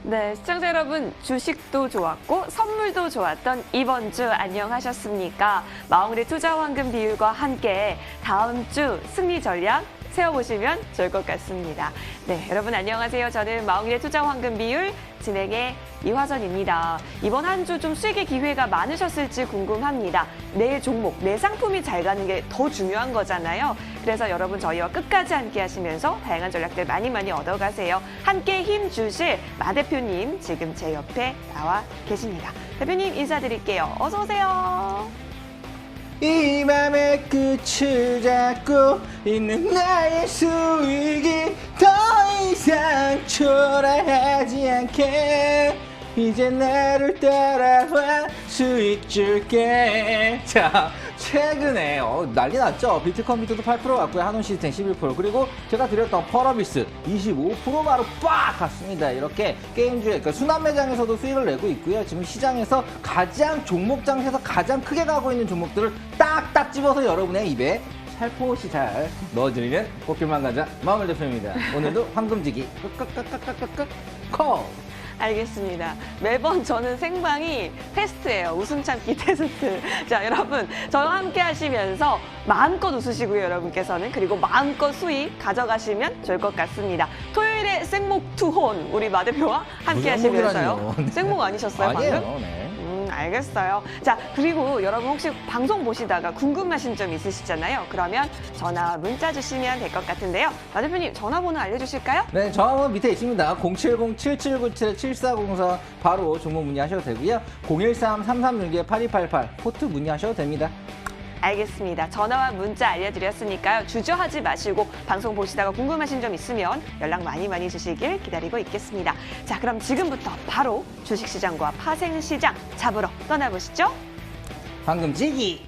네, 시청자 여러분, 주식도 좋았고 선물도 좋았던 이번 주 안녕하셨습니까? 마홍일의 투자 황금 비율과 함께 다음 주 승리 전략 세워보시면 좋을 것 같습니다. 네, 여러분 안녕하세요. 저는 마홍일의 투자 황금 비율 진행의 이화전입니다. 이번 한 주 좀 수익의 기회가 많으셨을지 궁금합니다. 내 종목, 내 상품이 잘 가는 게 더 중요한 거잖아요. 그래서 여러분 저희와 끝까지 함께 하시면서 다양한 전략들 많이 얻어가세요. 함께 힘 주실 마 대표님 지금 제 옆에 나와 계십니다. 대표님 인사드릴게요. 어서 오세요. 이 맘의 끝을 잡고 있는 나의 수익이 더 이상 초라하지 않게 이제 나를 따라와 수익 줄게. 자, 최근에 난리 났죠. 비트컴퓨터도 8% 갔고요. 한온 시스템 11%, 그리고 제가 드렸던 펄어비스 25%바로 빡 갔습니다. 이렇게 게임주에, 그러니까 순환 매장에서도 수익을 내고 있고요. 지금 시장에서 가장 종목 장세에서 가장 크게 가고 있는 종목들을 딱딱 집어서 여러분의 입에 살포시 잘 넣어드리는 꽃길만 가자 마홍일 대표입니다. 오늘도 황금지기 끄끄끄끄끄끄 콜. 알겠습니다. 매번 저는 생방이 테스트예요. 웃음 참기 테스트. 자, 여러분 저와 함께 하시면서 마음껏 웃으시고요. 여러분께서는. 그리고 마음껏 수익 가져가시면 좋을 것 같습니다. 토요일에 생목 투혼 우리 마 대표와 함께 하시면서요. 생목 아니셨어요? 아니에요. 방금? 네. 알겠어요. 자, 그리고 여러분 혹시 방송 보시다가 궁금하신 점 있으시잖아요. 그러면 전화 문자 주시면 될 것 같은데요. 마 대표님 전화번호 알려주실까요? 네, 전화번호 밑에 있습니다. 070-7797-7404 바로 종목 문의하셔도 되고요. 013-3366-8288 포트 문의하셔도 됩니다. 알겠습니다. 전화와 문자 알려드렸으니까요. 주저하지 마시고 방송 보시다가 궁금하신 점 있으면 연락 많이 주시길 기다리고 있겠습니다. 자, 그럼 지금부터 바로 주식시장과 파생시장 잡으러 떠나보시죠. 황금지기.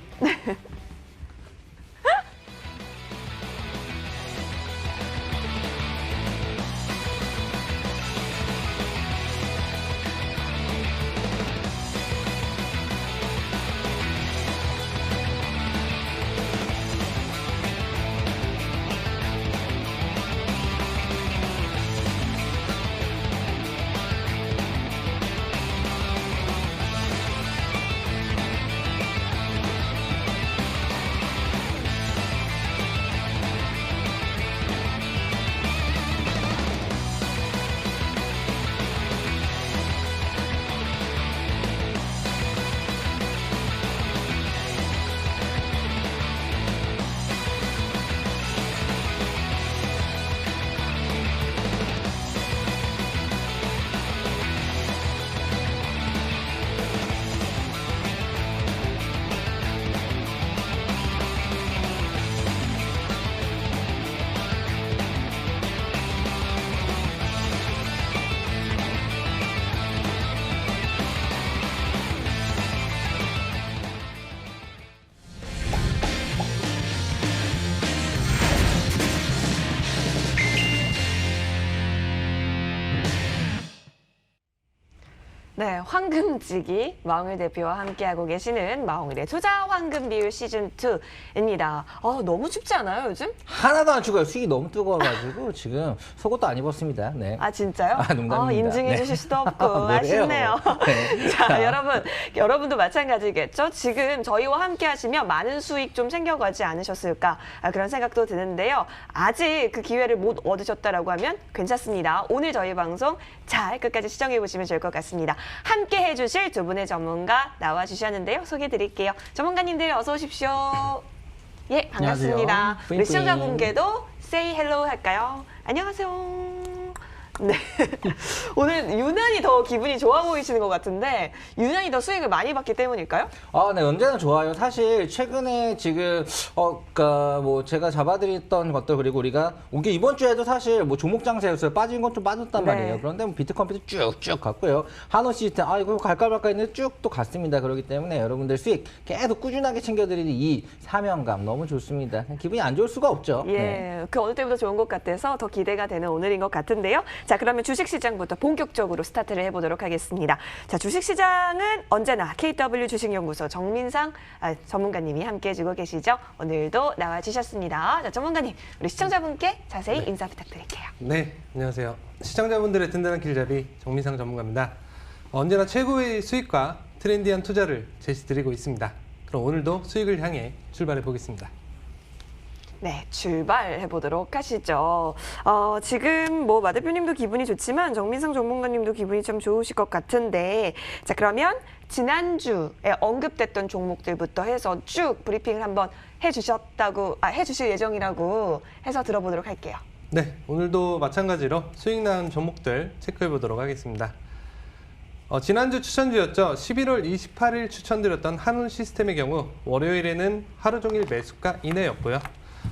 네, 황금지기 마홍일 대표와 함께하고 계시는 마홍일의 투자 황금 비율 시즌 2입니다. 너무 춥지 않아요, 요즘? 하나도 안 추가요. 수익이 너무 뜨거워가지고 지금 속옷도 안 입었습니다. 네. 아, 진짜요? 농담입니다. 인증해 주실 수도 없고 뭐래요? 아쉽네요. 네. 자, 여러분도 마찬가지겠죠? 지금 저희와 함께 하시면 많은 수익 좀 챙겨가지 않으셨을까? 그런 생각도 드는데요. 아직 그 기회를 못 얻으셨다라고 하면 괜찮습니다. 오늘 저희 방송 잘 끝까지 시청해 보시면 좋을 것 같습니다. 함께 해주실 두 분의 전문가 나와주셨는데요. 소개해드릴게요. 전문가님들 어서 오십시오. 예, 반갑습니다. 안녕하세요. 우리 시청자분께도 say hello 할까요? 안녕하세요. 네. 오늘 유난히 더 기분이 좋아 보이시는 것 같은데 유난히 더 수익을 많이 받기 때문일까요? 네, 언제나 좋아요. 사실 최근에 지금 그러니까 뭐 제가 잡아드렸던 것들, 그리고 우리가 이번 주에도 사실 뭐 종목 장세였어요. 빠진 건 좀 빠졌단 네. 말이에요. 그런데 뭐 비트컴퓨터 쭉쭉 갔고요. 한온 시스템 이거 갈까 말까 했는데 쭉 또 갔습니다. 그렇기 때문에 여러분들 수익 계속 꾸준하게 챙겨드리는 이 사명감 너무 좋습니다. 기분이 안 좋을 수가 없죠. 예, 네. 그 어느 때보다 좋은 것 같아서 더 기대가 되는 오늘인 것 같은데요. 자, 그러면 주식시장부터 본격적으로 스타트를 해보도록 하겠습니다. 자, 주식시장은 언제나 KW 주식연구소 정민상 전문가님이 함께해 주고 계시죠. 오늘도 나와주셨습니다. 자, 전문가님, 우리 시청자분께 자세히 인사 부탁드릴게요. 네, 안녕하세요. 시청자분들의 든든한 길잡이 정민상 전문가입니다. 언제나 최고의 수익과 트렌디한 투자를 제시드리고 있습니다. 그럼 오늘도 수익을 향해 출발해 보겠습니다. 네, 출발해 보도록 하시죠. 지금 뭐 마 대표님도 기분이 좋지만 정민상 전문가님도 기분이 참 좋으실 것 같은데, 자, 그러면 지난주에 언급됐던 종목들부터 해서 쭉 브리핑을 한번 해주실 예정이라고 해서 들어보도록 할게요. 네, 오늘도 마찬가지로 수익 나는 종목들 체크해 보도록 하겠습니다. 지난주 추천주였죠. 11월 28일 추천드렸던 한운 시스템의 경우 월요일에는 하루 종일 매수가 이내였고요.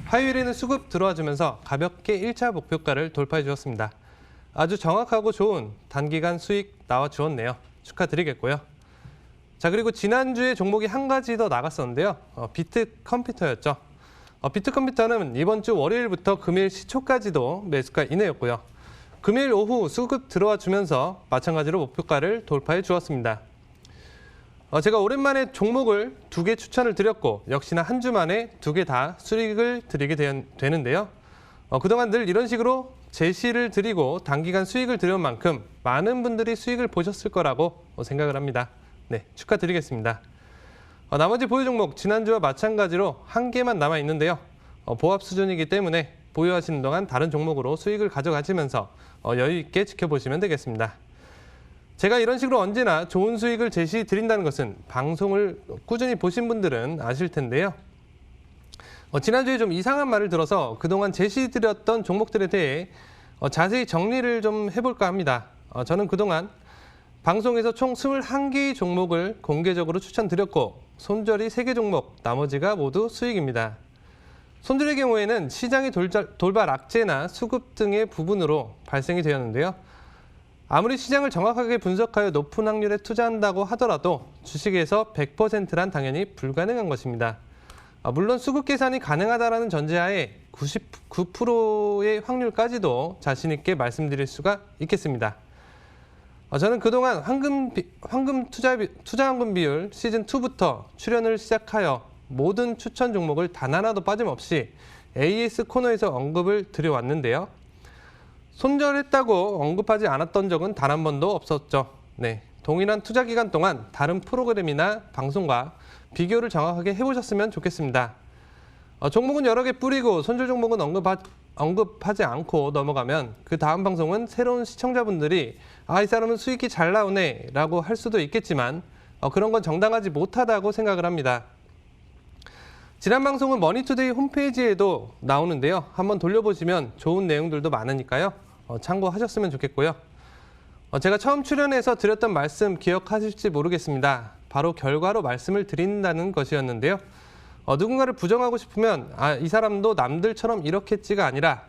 화요일에는 수급 들어와주면서 가볍게 1차 목표가를 돌파해 주었습니다. 아주 정확하고 좋은 단기간 수익 나와주었네요. 축하드리겠고요. 자, 그리고 지난주에 종목이 한 가지 더 나갔었는데요. 비트컴퓨터였죠. 비트컴퓨터는 이번 주 월요일부터 금일 시초까지도 매수가 이내였고요. 금일 오후 수급 들어와 주면서 마찬가지로 목표가를 돌파해 주었습니다. 제가 오랜만에 종목을 2개 추천을 드렸고 역시나 한 주 만에 2개 다 수익을 드리게 되는데요. 그동안 늘 이런 식으로 제시를 드리고 단기간 수익을 드려온 만큼 많은 분들이 수익을 보셨을 거라고 생각을 합니다. 네, 축하드리겠습니다. 나머지 보유 종목 지난주와 마찬가지로 한 개만 남아 있는데요. 보합 수준이기 때문에 보유하시는 동안 다른 종목으로 수익을 가져가시면서 여유 있게 지켜보시면 되겠습니다. 제가 이런 식으로 언제나 좋은 수익을 제시 드린다는 것은 방송을 꾸준히 보신 분들은 아실 텐데요. 지난주에 좀 이상한 말을 들어서 그동안 제시 드렸던 종목들에 대해 자세히 정리를 좀 해볼까 합니다. 저는 그동안 방송에서 총 21개의 종목을 공개적으로 추천드렸고 손절이 3개 종목, 나머지가 모두 수익입니다. 손절의 경우에는 시장의 돌발 악재나 수급 등의 부분으로 발생이 되었는데요. 아무리 시장을 정확하게 분석하여 높은 확률에 투자한다고 하더라도 주식에서 100%란 당연히 불가능한 것입니다. 물론 수급 계산이 가능하다는 전제하에 99%의 확률까지도 자신 있게 말씀드릴 수가 있겠습니다. 저는 그동안 투자 황금 비율 시즌2부터 출연을 시작하여 모든 추천 종목을 단 하나도 빠짐없이 AS 코너에서 언급을 드려왔는데요. 손절했다고 언급하지 않았던 적은 단 한 번도 없었죠. 네, 동일한 투자 기간 동안 다른 프로그램이나 방송과 비교를 정확하게 해보셨으면 좋겠습니다. 종목은 여러 개 뿌리고 손절 종목은 언급하지 않고 넘어가면 그 다음 방송은 새로운 시청자분들이 이 사람은 수익이 잘 나오네 라고 할 수도 있겠지만 그런 건 정당하지 못하다고 생각을 합니다. 지난 방송은 머니투데이 홈페이지에도 나오는데요. 한번 돌려보시면 좋은 내용들도 많으니까요. 참고하셨으면 좋겠고요. 제가 처음 출연해서 드렸던 말씀 기억하실지 모르겠습니다. 바로 결과로 말씀을 드린다는 것이었는데요. 누군가를 부정하고 싶으면 이 사람도 남들처럼 이렇겠지가 아니라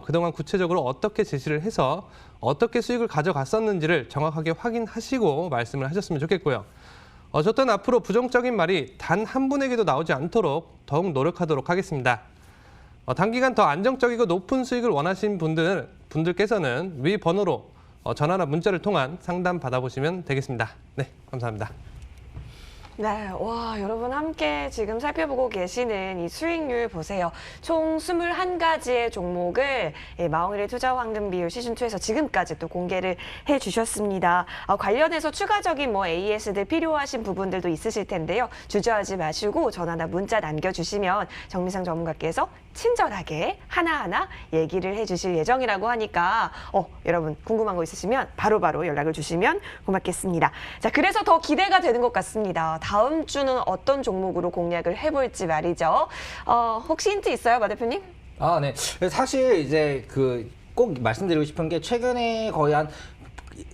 그동안 구체적으로 어떻게 제시를 해서 어떻게 수익을 가져갔었는지를 정확하게 확인하시고 말씀을 하셨으면 좋겠고요. 저 또한 앞으로 부정적인 말이 단 한 분에게도 나오지 않도록 더욱 노력하도록 하겠습니다. 단기간 더 안정적이고 높은 수익을 원하시는 분들께서는 위 번호로 전화나 문자를 통한 상담 받아보시면 되겠습니다. 네, 감사합니다. 네, 와, 여러분 함께 지금 살펴보고 계시는 이 수익률 보세요. 총 21가지의 종목을 마홍일의 투자 황금 비율 시즌2에서 지금까지 또 공개를 해주셨습니다. 관련해서 추가적인 AS들 필요하신 부분들도 있으실 텐데요. 주저하지 마시고 전화나 문자 남겨주시면 정민상 전문가께서 친절하게 하나하나 얘기를 해주실 예정이라고 하니까 여러분 궁금한 거 있으시면 바로바로 연락을 주시면 고맙겠습니다. 자, 그래서 더 기대가 되는 것 같습니다. 다음 주는 어떤 종목으로 공략을 해볼지 말이죠. 혹시 힌트 있어요, 마 대표님? 네. 사실 이제 꼭 말씀드리고 싶은 게 최근에 거의 한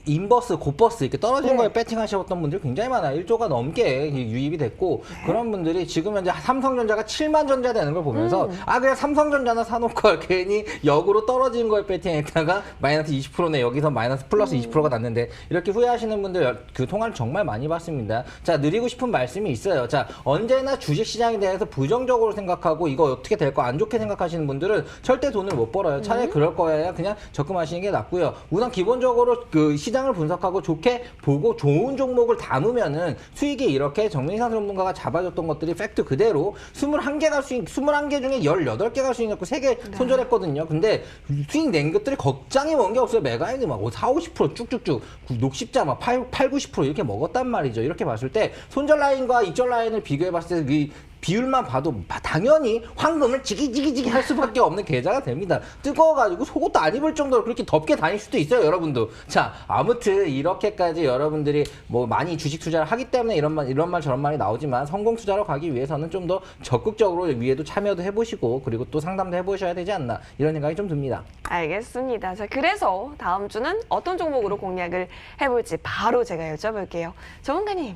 인버스, 곧버스 이렇게 떨어진 네. 거에 배팅하셨던 분들이 굉장히 많아요. 1조가 넘게 유입이 됐고 그런 분들이 지금 현재 삼성전자가 7만 전자 되는 걸 보면서 아 그냥 삼성전자나 사놓고 괜히 역으로 떨어진 거에 배팅했다가 마이너스 20%네 여기서 마이너스 플러스 20%가 났는데 이렇게 후회하시는 분들 그 통화를 정말 많이 받습니다. 자 드리고 싶은 말씀이 있어요. 자 언제나 주식시장에 대해서 부정적으로 생각하고 이거 어떻게 될 거 안 좋게 생각하시는 분들은 절대 돈을 못 벌어요. 차라리 그럴 거야 그냥 적금하시는 게 낫고요. 우선 기본적으로 그 시장을 분석하고 좋게 보고 좋은 종목을 담으면은 수익이 이렇게 정민상 전문가가 잡아줬던 것들이 팩트 그대로 21개가 수익 21개 중에 18개가 수익 났고 3개 손절했거든요. 근데 수익 낸 것들이 걱정이 먼 게 없어요. 메가인드 막 4, 50% 쭉쭉쭉 녹십자 막 8, 90% 이렇게 먹었단 말이죠. 이렇게 봤을 때 손절 라인과 익절 라인을 비교해 봤을 때 이 비율만 봐도 당연히 황금을 지기지기지기 할 수밖에 없는 계좌가 됩니다. 뜨거워가지고 속옷도 안 입을 정도로 그렇게 덥게 다닐 수도 있어요, 여러분도. 자, 아무튼 이렇게까지 여러분들이 뭐 많이 주식 투자를 하기 때문에 이런 말 저런 말이 나오지만 성공 투자로 가기 위해서는 좀 더 적극적으로 위에도 참여도 해보시고 그리고 또 상담도 해보셔야 되지 않나 이런 생각이 좀 듭니다. 알겠습니다. 자, 그래서 다음 주는 어떤 종목으로 공략을 해볼지 바로 제가 여쭤볼게요. 전문가님,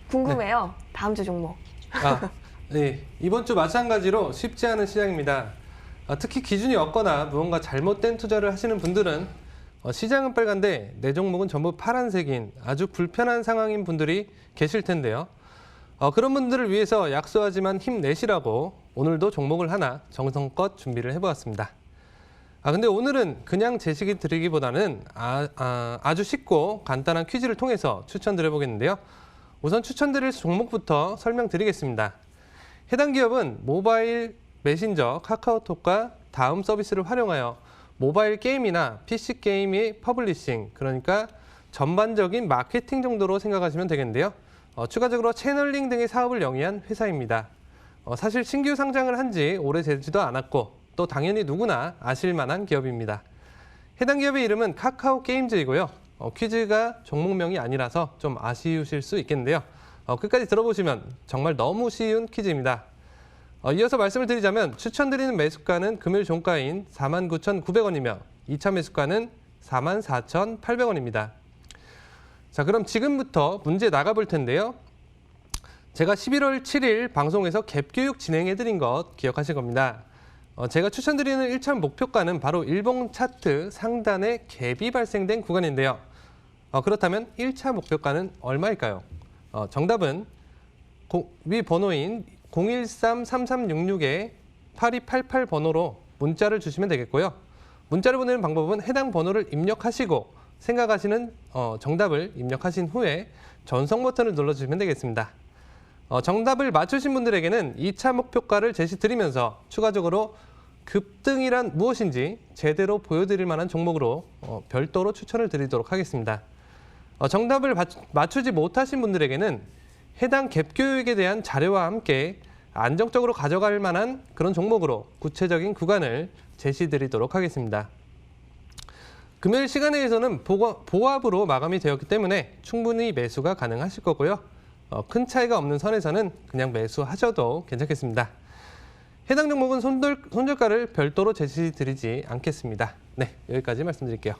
궁금해요. 다음 주 종목. 네, 이번 주 마찬가지로 쉽지 않은 시장입니다. 특히 기준이 없거나 무언가 잘못된 투자를 하시는 분들은 시장은 빨간데 내 종목은 전부 파란색인 아주 불편한 상황인 분들이 계실 텐데요. 그런 분들을 위해서 약소하지만 힘내시라고 오늘도 종목을 하나 정성껏 준비를 해보았습니다. 근데 오늘은 그냥 제시기 드리기보다는 아주 쉽고 간단한 퀴즈를 통해서 추천드려보겠는데요. 우선 추천드릴 종목부터 설명드리겠습니다. 해당 기업은 모바일 메신저 카카오톡과 다음 서비스를 활용하여 모바일 게임이나 PC 게임의 퍼블리싱, 그러니까 전반적인 마케팅 정도로 생각하시면 되겠는데요. 추가적으로 채널링 등의 사업을 영위한 회사입니다. 사실 신규 상장을 한 지 오래 되지도 않았고 또 당연히 누구나 아실 만한 기업입니다. 해당 기업의 이름은 카카오 게임즈이고요. 퀴즈가 종목명이 아니라서 좀 아쉬우실 수 있겠는데요. 끝까지 들어보시면 정말 너무 쉬운 퀴즈입니다. 이어서 말씀을 드리자면 추천드리는 매수가는 금일 종가인 49,900원이며 2차 매수가는 44,800원입니다. 자, 그럼 지금부터 문제 나가볼 텐데요. 제가 11월 7일 방송에서 갭교육 진행해드린 것 기억하실 겁니다. 제가 추천드리는 1차 목표가는 바로 일봉 차트 상단에 갭이 발생된 구간인데요. 그렇다면 1차 목표가는 얼마일까요? 정답은 위 번호인 013-3366-8288 번호로 문자를 주시면 되겠고요. 문자를 보내는 방법은 해당 번호를 입력하시고 생각하시는 정답을 입력하신 후에 전송 버튼을 눌러주시면 되겠습니다. 정답을 맞추신 분들에게는 2차 목표가를 제시드리면서 추가적으로 급등이란 무엇인지 제대로 보여드릴 만한 종목으로 별도로 추천을 드리도록 하겠습니다. 정답을 맞추지 못하신 분들에게는 해당 갭교육에 대한 자료와 함께 안정적으로 가져갈 만한 그런 종목으로 구체적인 구간을 제시드리도록 하겠습니다. 금요일 시간회에서는 보합으로 마감이 되었기 때문에 충분히 매수가 가능하실 거고요. 큰 차이가 없는 선에서는 그냥 매수하셔도 괜찮겠습니다. 해당 종목은 손절가를 별도로 제시드리지 않겠습니다. 네, 여기까지 말씀드릴게요.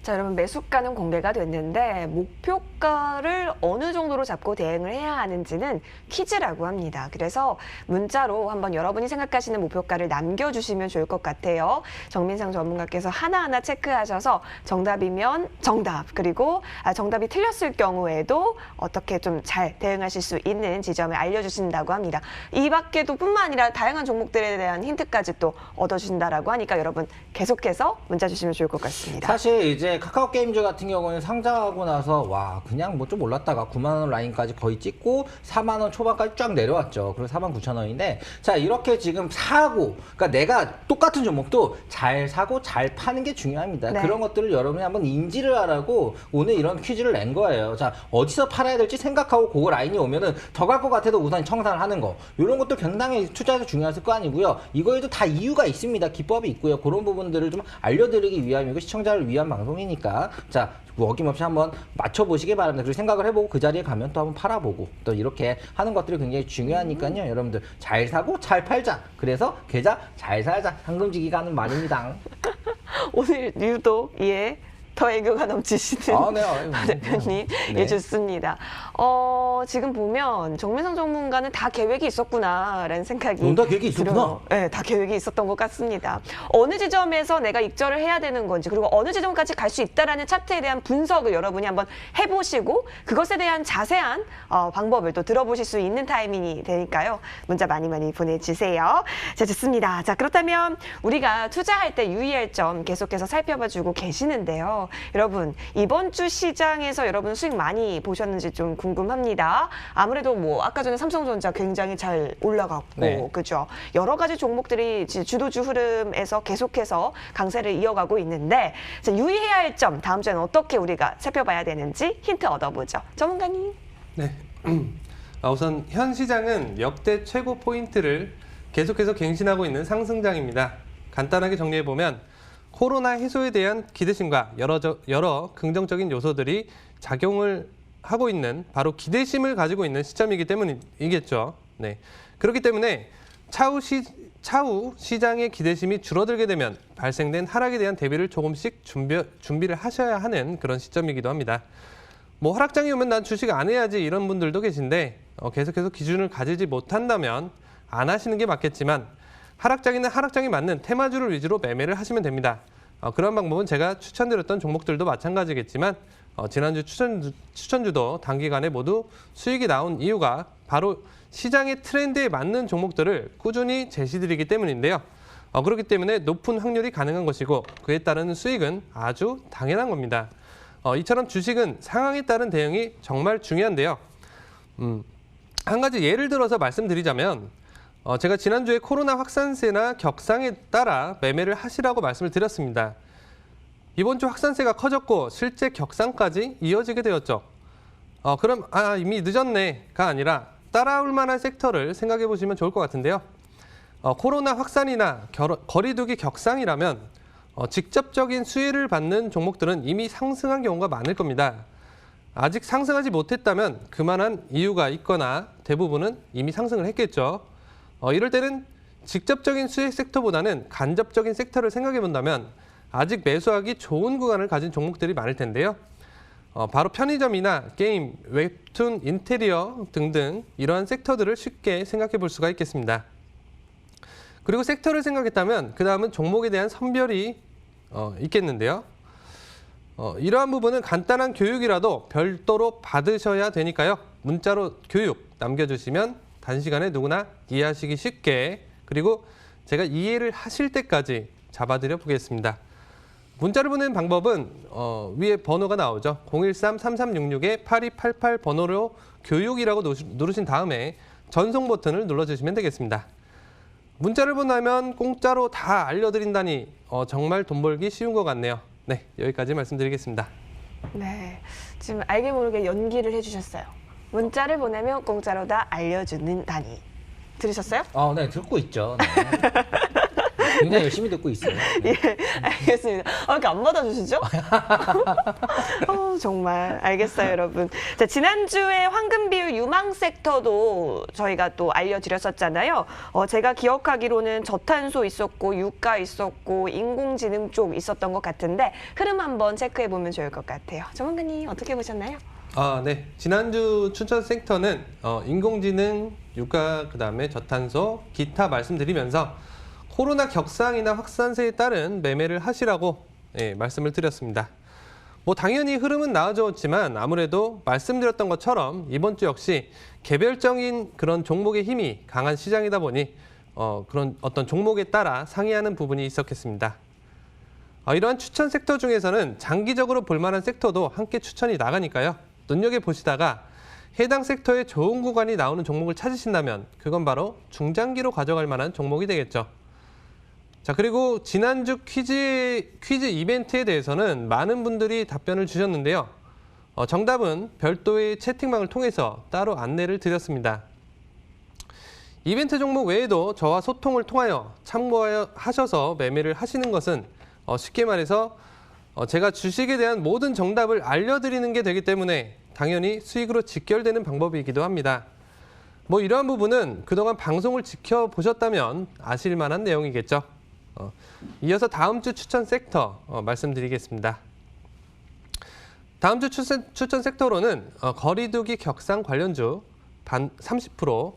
자, 여러분 매수가는 공개가 됐는데 목표가를 어느 정도로 잡고 대응을 해야 하는지는 퀴즈라고 합니다. 그래서 문자로 한번 여러분이 생각하시는 목표가를 남겨주시면 좋을 것 같아요. 정민상 전문가께서 하나하나 체크하셔서 정답이면 정답, 그리고 정답이 틀렸을 경우에도 어떻게 좀 잘 대응하실 수 있는 지점을 알려주신다고 합니다. 이 밖에도 뿐만 아니라 다양한 종목들에 대한 힌트까지 또 얻어주신다라고 하니까 여러분 계속해서 문자 주시면 좋을 것 같습니다. 사실 이제 카카오 게임즈 같은 경우는 상장하고 나서 와 그냥 뭐 좀 올랐다가 9만 원 라인까지 거의 찍고 4만 원 초반까지 쫙 내려왔죠. 그리고 4만 9천 원인데 자 이렇게 지금 사고 그러니까 내가 똑같은 종목도 잘 사고 잘 파는 게 중요합니다. 네. 그런 것들을 여러분이 한번 인지를 하라고 오늘 이런 퀴즈를 낸 거예요. 자 어디서 팔아야 될지 생각하고 그 라인이 오면은 더 갈 것 같아도 우선 청산을 하는 거 이런 것도 굉장히 투자에서 중요했을 거 아니고요. 이거에도 다 이유가 있습니다. 기법이 있고요. 그런 부분들을 좀 알려드리기 위함이고 시청자를 위한 방송이니까 자 어김없이 한번 맞춰보시기 바랍니다. 그리고 생각을 해보고 그 자리에 가면 또 한번 팔아보고 또 이렇게 하는 것들이 굉장히 중요하니까요. 여러분들 잘 사고 잘 팔자. 그래서 계좌 잘 살자. 황금지기가 하는 말입니다. 오늘 유독 더 애교가 넘치시는 아, 네. 아유, 대표님. 네. 예, 좋습니다. 지금 보면 정민성 전문가는 다 계획이 있었구나라는 생각이 다 계획이 있었구나. 네, 다 계획이 있었던 것 같습니다. 어느 지점에서 내가 익절을 해야 되는 건지 그리고 어느 지점까지 갈 수 있다라는 차트에 대한 분석을 여러분이 한번 해보시고 그것에 대한 자세한 방법을 또 들어보실 수 있는 타이밍이 되니까요. 문자 많이 보내주세요. 자, 좋습니다. 자, 그렇다면 우리가 투자할 때 유의할 점 계속해서 살펴봐주고 계시는데요. 여러분, 이번 주 시장에서 여러분 수익 많이 보셨는지 좀 궁금합니다. 아무래도 뭐 아까 전에 삼성전자 굉장히 잘 올라갔고, 네. 그죠? 여러 가지 종목들이 주도주 흐름에서 계속해서 강세를 이어가고 있는데, 자, 유의해야 할 점 다음 주에는 어떻게 우리가 살펴봐야 되는지 힌트 얻어보죠. 전문가님. 네. 우선 현 시장은 역대 최고 포인트를 계속해서 갱신하고 있는 상승장입니다. 간단하게 정리해보면 코로나 해소에 대한 기대심과 여러 긍정적인 요소들이 작용을 하고 있는 바로 기대심을 가지고 있는 시점이기 때문이겠죠. 네. 그렇기 때문에 차후 시장의 기대심이 줄어들게 되면 발생된 하락에 대한 대비를 조금씩 준비를 하셔야 하는 그런 시점이기도 합니다. 뭐 하락장이 오면 난 주식 안 해야지 이런 분들도 계신데 계속해서 기준을 가지지 못한다면 안 하시는 게 맞겠지만 하락장에는 하락장이 맞는 테마주를 위주로 매매를 하시면 됩니다. 그런 방법은 제가 추천드렸던 종목들도 마찬가지겠지만 지난주 추천주도 단기간에 모두 수익이 나온 이유가 바로 시장의 트렌드에 맞는 종목들을 꾸준히 제시드리기 때문인데요. 그렇기 때문에 높은 확률이 가능한 것이고 그에 따르는 수익은 아주 당연한 겁니다. 이처럼 주식은 상황에 따른 대응이 정말 중요한데요. 한 가지 예를 들어서 말씀드리자면 제가 지난주에 코로나 확산세나 격상에 따라 매매를 하시라고 말씀을 드렸습니다. 이번 주 확산세가 커졌고 실제 격상까지 이어지게 되었죠. 그럼 이미 늦었네가 아니라 따라올 만한 섹터를 생각해 보시면 좋을 것 같은데요. 코로나 확산이나 거리두기 격상이라면 직접적인 수혜를 받는 종목들은 이미 상승한 경우가 많을 겁니다. 아직 상승하지 못했다면 그만한 이유가 있거나 대부분은 이미 상승을 했겠죠. 이럴 때는 직접적인 수혜 섹터보다는 간접적인 섹터를 생각해 본다면 아직 매수하기 좋은 구간을 가진 종목들이 많을 텐데요. 바로 편의점이나 게임, 웹툰, 인테리어 등등 이러한 섹터들을 쉽게 생각해 볼 수가 있겠습니다. 그리고 섹터를 생각했다면 그 다음은 종목에 대한 선별이 있겠는데요. 이러한 부분은 간단한 교육이라도 별도로 받으셔야 되니까요. 문자로 교육 남겨주시면 단시간에 누구나 이해하시기 쉽게 그리고 제가 이해를 하실 때까지 잡아드려 보겠습니다. 문자를 보내는 방법은 위에 번호가 나오죠. 013-3366-8288 번호로 교육이라고 누르신 다음에 전송 버튼을 눌러주시면 되겠습니다. 문자를 보내면 공짜로 다 알려드린다니 정말 돈 벌기 쉬운 것 같네요. 네, 여기까지 말씀드리겠습니다. 네, 지금 알게 모르게 연기를 해주셨어요. 문자를 보내면 공짜로 다 알려주는다니. 들으셨어요? 네, 듣고 있죠. 네. 굉장히 열심히 듣고 있어요. 네. 예, 알겠습니다. 이렇게 안 받아주시죠? 정말. 알겠어요, 여러분. 자, 지난주에 황금 비율 유망 섹터도 저희가 또 알려드렸었잖아요. 제가 기억하기로는 저탄소 있었고, 유가 있었고, 인공지능 쪽 있었던 것 같은데, 흐름 한번 체크해보면 좋을 것 같아요. 전문가님, 어떻게 보셨나요? 네. 지난주 추천 섹터는 인공지능, 유가, 그다음에 저탄소, 기타 말씀드리면서 코로나 격상이나 확산세에 따른 매매를 하시라고 말씀을 드렸습니다. 당연히 흐름은 나아졌지만 아무래도 말씀드렸던 것처럼 이번 주 역시 개별적인 그런 종목의 힘이 강한 시장이다 보니 그런 어떤 종목에 따라 상이하는 부분이 있었겠습니다. 이러한 추천 섹터 중에서는 장기적으로 볼만한 섹터도 함께 추천이 나가니까요. 눈여겨보시다가 해당 섹터에 좋은 구간이 나오는 종목을 찾으신다면 그건 바로 중장기로 가져갈 만한 종목이 되겠죠. 자, 그리고 지난주 퀴즈 이벤트에 대해서는 많은 분들이 답변을 주셨는데요. 정답은 별도의 채팅방을 통해서 따로 안내를 드렸습니다. 이벤트 종목 외에도 저와 소통을 통하여 참고하셔서 매매를 하시는 것은 쉽게 말해서 제가 주식에 대한 모든 정답을 알려드리는 게 되기 때문에 당연히 수익으로 직결되는 방법이기도 합니다. 이러한 부분은 그동안 방송을 지켜보셨다면 아실 만한 내용이겠죠. 이어서 다음 주 추천 섹터 말씀드리겠습니다. 다음 주 추천 섹터로는 거리두기 격상 관련주 30%,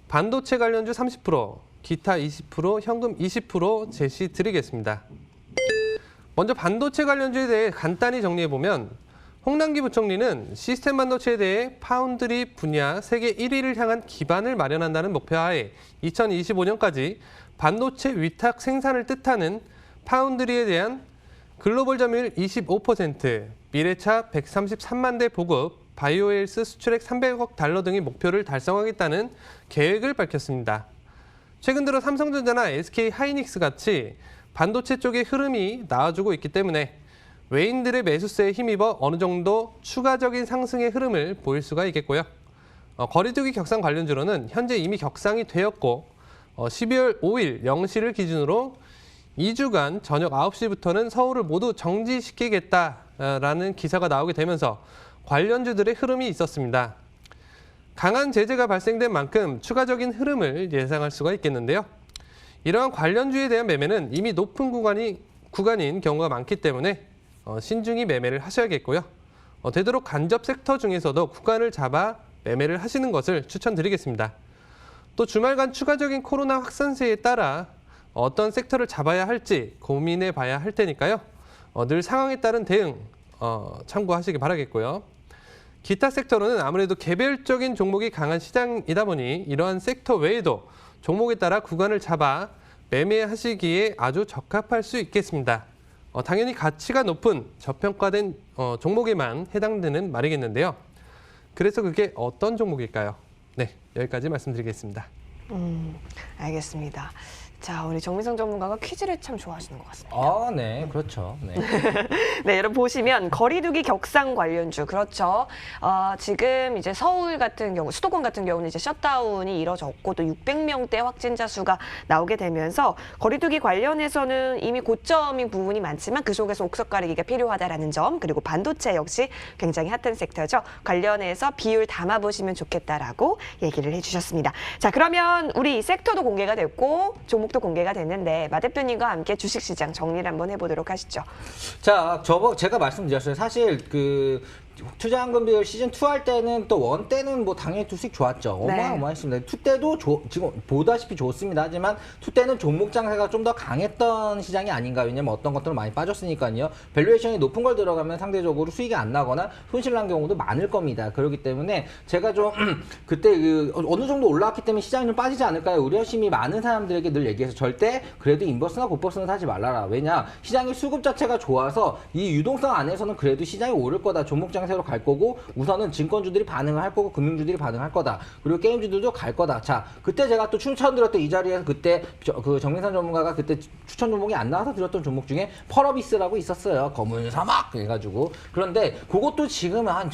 반도체 관련주 30%, 기타 20%, 현금 20% 제시 드리겠습니다. 먼저 반도체 관련주에 대해 간단히 정리해보면 홍남기 부총리는 시스템 반도체에 대해 파운드리 분야 세계 1위를 향한 기반을 마련한다는 목표하에 2025년까지 반도체 위탁 생산을 뜻하는 파운드리에 대한 글로벌 점유율 25%, 미래차 133만 대 보급, 바이오헬스 수출액 300억 달러 등의 목표를 달성하겠다는 계획을 밝혔습니다. 최근 들어 삼성전자나 SK 하이닉스 같이 반도체 쪽의 흐름이 나아지고 있기 때문에 외인들의 매수세에 힘입어 어느 정도 추가적인 상승의 흐름을 보일 수가 있겠고요. 거리두기 격상 관련주로는 현재 이미 격상이 되었고 12월 5일 0시를 기준으로 2주간 저녁 9시부터는 서울을 모두 정지시키겠다라는 기사가 나오게 되면서 관련주들의 흐름이 있었습니다. 강한 제재가 발생된 만큼 추가적인 흐름을 예상할 수가 있겠는데요. 이러한 관련주에 대한 매매는 이미 높은 구간인 경우가 많기 때문에 신중히 매매를 하셔야겠고요. 되도록 간접 섹터 중에서도 구간을 잡아 매매를 하시는 것을 추천드리겠습니다. 또 주말간 추가적인 코로나 확산세에 따라 어떤 섹터를 잡아야 할지 고민해 봐야 할 테니까요. 늘 상황에 따른 대응 참고하시기 바라겠고요. 기타 섹터로는 아무래도 개별적인 종목이 강한 시장이다 보니 이러한 섹터 외에도 종목에 따라 구간을 잡아 매매하시기에 아주 적합할 수 있겠습니다. 당연히 가치가 높은 저평가된 종목에만 해당되는 말이겠는데요. 그래서 그게 어떤 종목일까요? 네, 여기까지 말씀드리겠습니다. 알겠습니다. 자, 우리 정민성 전문가가 퀴즈를 참 좋아하시는 것 같습니다. 아, 네, 그렇죠. 네. 네, 여러분 보시면 거리두기 격상 관련주, 그렇죠. 지금 이제 서울 같은 경우, 수도권 같은 경우는 이제 셧다운이 이뤄졌고 또 600명대 확진자 수가 나오게 되면서 거리두기 관련해서는 이미 고점인 부분이 많지만 그 속에서 옥석 가리기가 필요하다라는 점, 그리고 반도체 역시 굉장히 핫한 섹터죠. 관련해서 비율 담아보시면 좋겠다라고 얘기를 해주셨습니다. 자, 그러면 우리 섹터도 공개가 됐고 종목도 공개가 됐는데 마 대표님과 함께 주식시장 정리를 한번 해보도록 하시죠. 자, 제가 말씀드렸어요. 사실 투자한금 비율 시즌 2 할 때는 또 1 때는 뭐 당연히 수익 좋았죠. 네. 어마어마했습니다. 2 때도 지금 보다시피 좋습니다. 하지만 2 때는 종목 장세가 좀 더 강했던 시장이 아닌가. 왜냐면 어떤 것들은 많이 빠졌으니까요. 밸류에이션이 높은 걸 들어가면 상대적으로 수익이 안 나거나 손실 난 경우도 많을 겁니다. 그렇기 때문에 제가 좀 그때 어느 정도 올라왔기 때문에 시장이 좀 빠지지 않을까요? 우려심이 많은 사람들에게 늘 얘기해서 절대 그래도 인버스나 곱버스는 사지 말라라. 왜냐? 시장의 수급 자체가 좋아서 이 유동성 안에서는 그래도 시장이 오를 거다. 종목 장세 새로 갈 거고 우선은 증권주들이 반응을 할 거고 금융주들이 반응할 거다. 그리고 게임주들도 갈 거다. 자, 그때 제가 또 추천드렸던 이 자리에서 그때 정민선 전문가가 그때 추천 종목이 안 나와서 드렸던 종목 중에 펄어비스라고 있었어요. 검은 사막 해가지고. 그런데 그것도 지금 한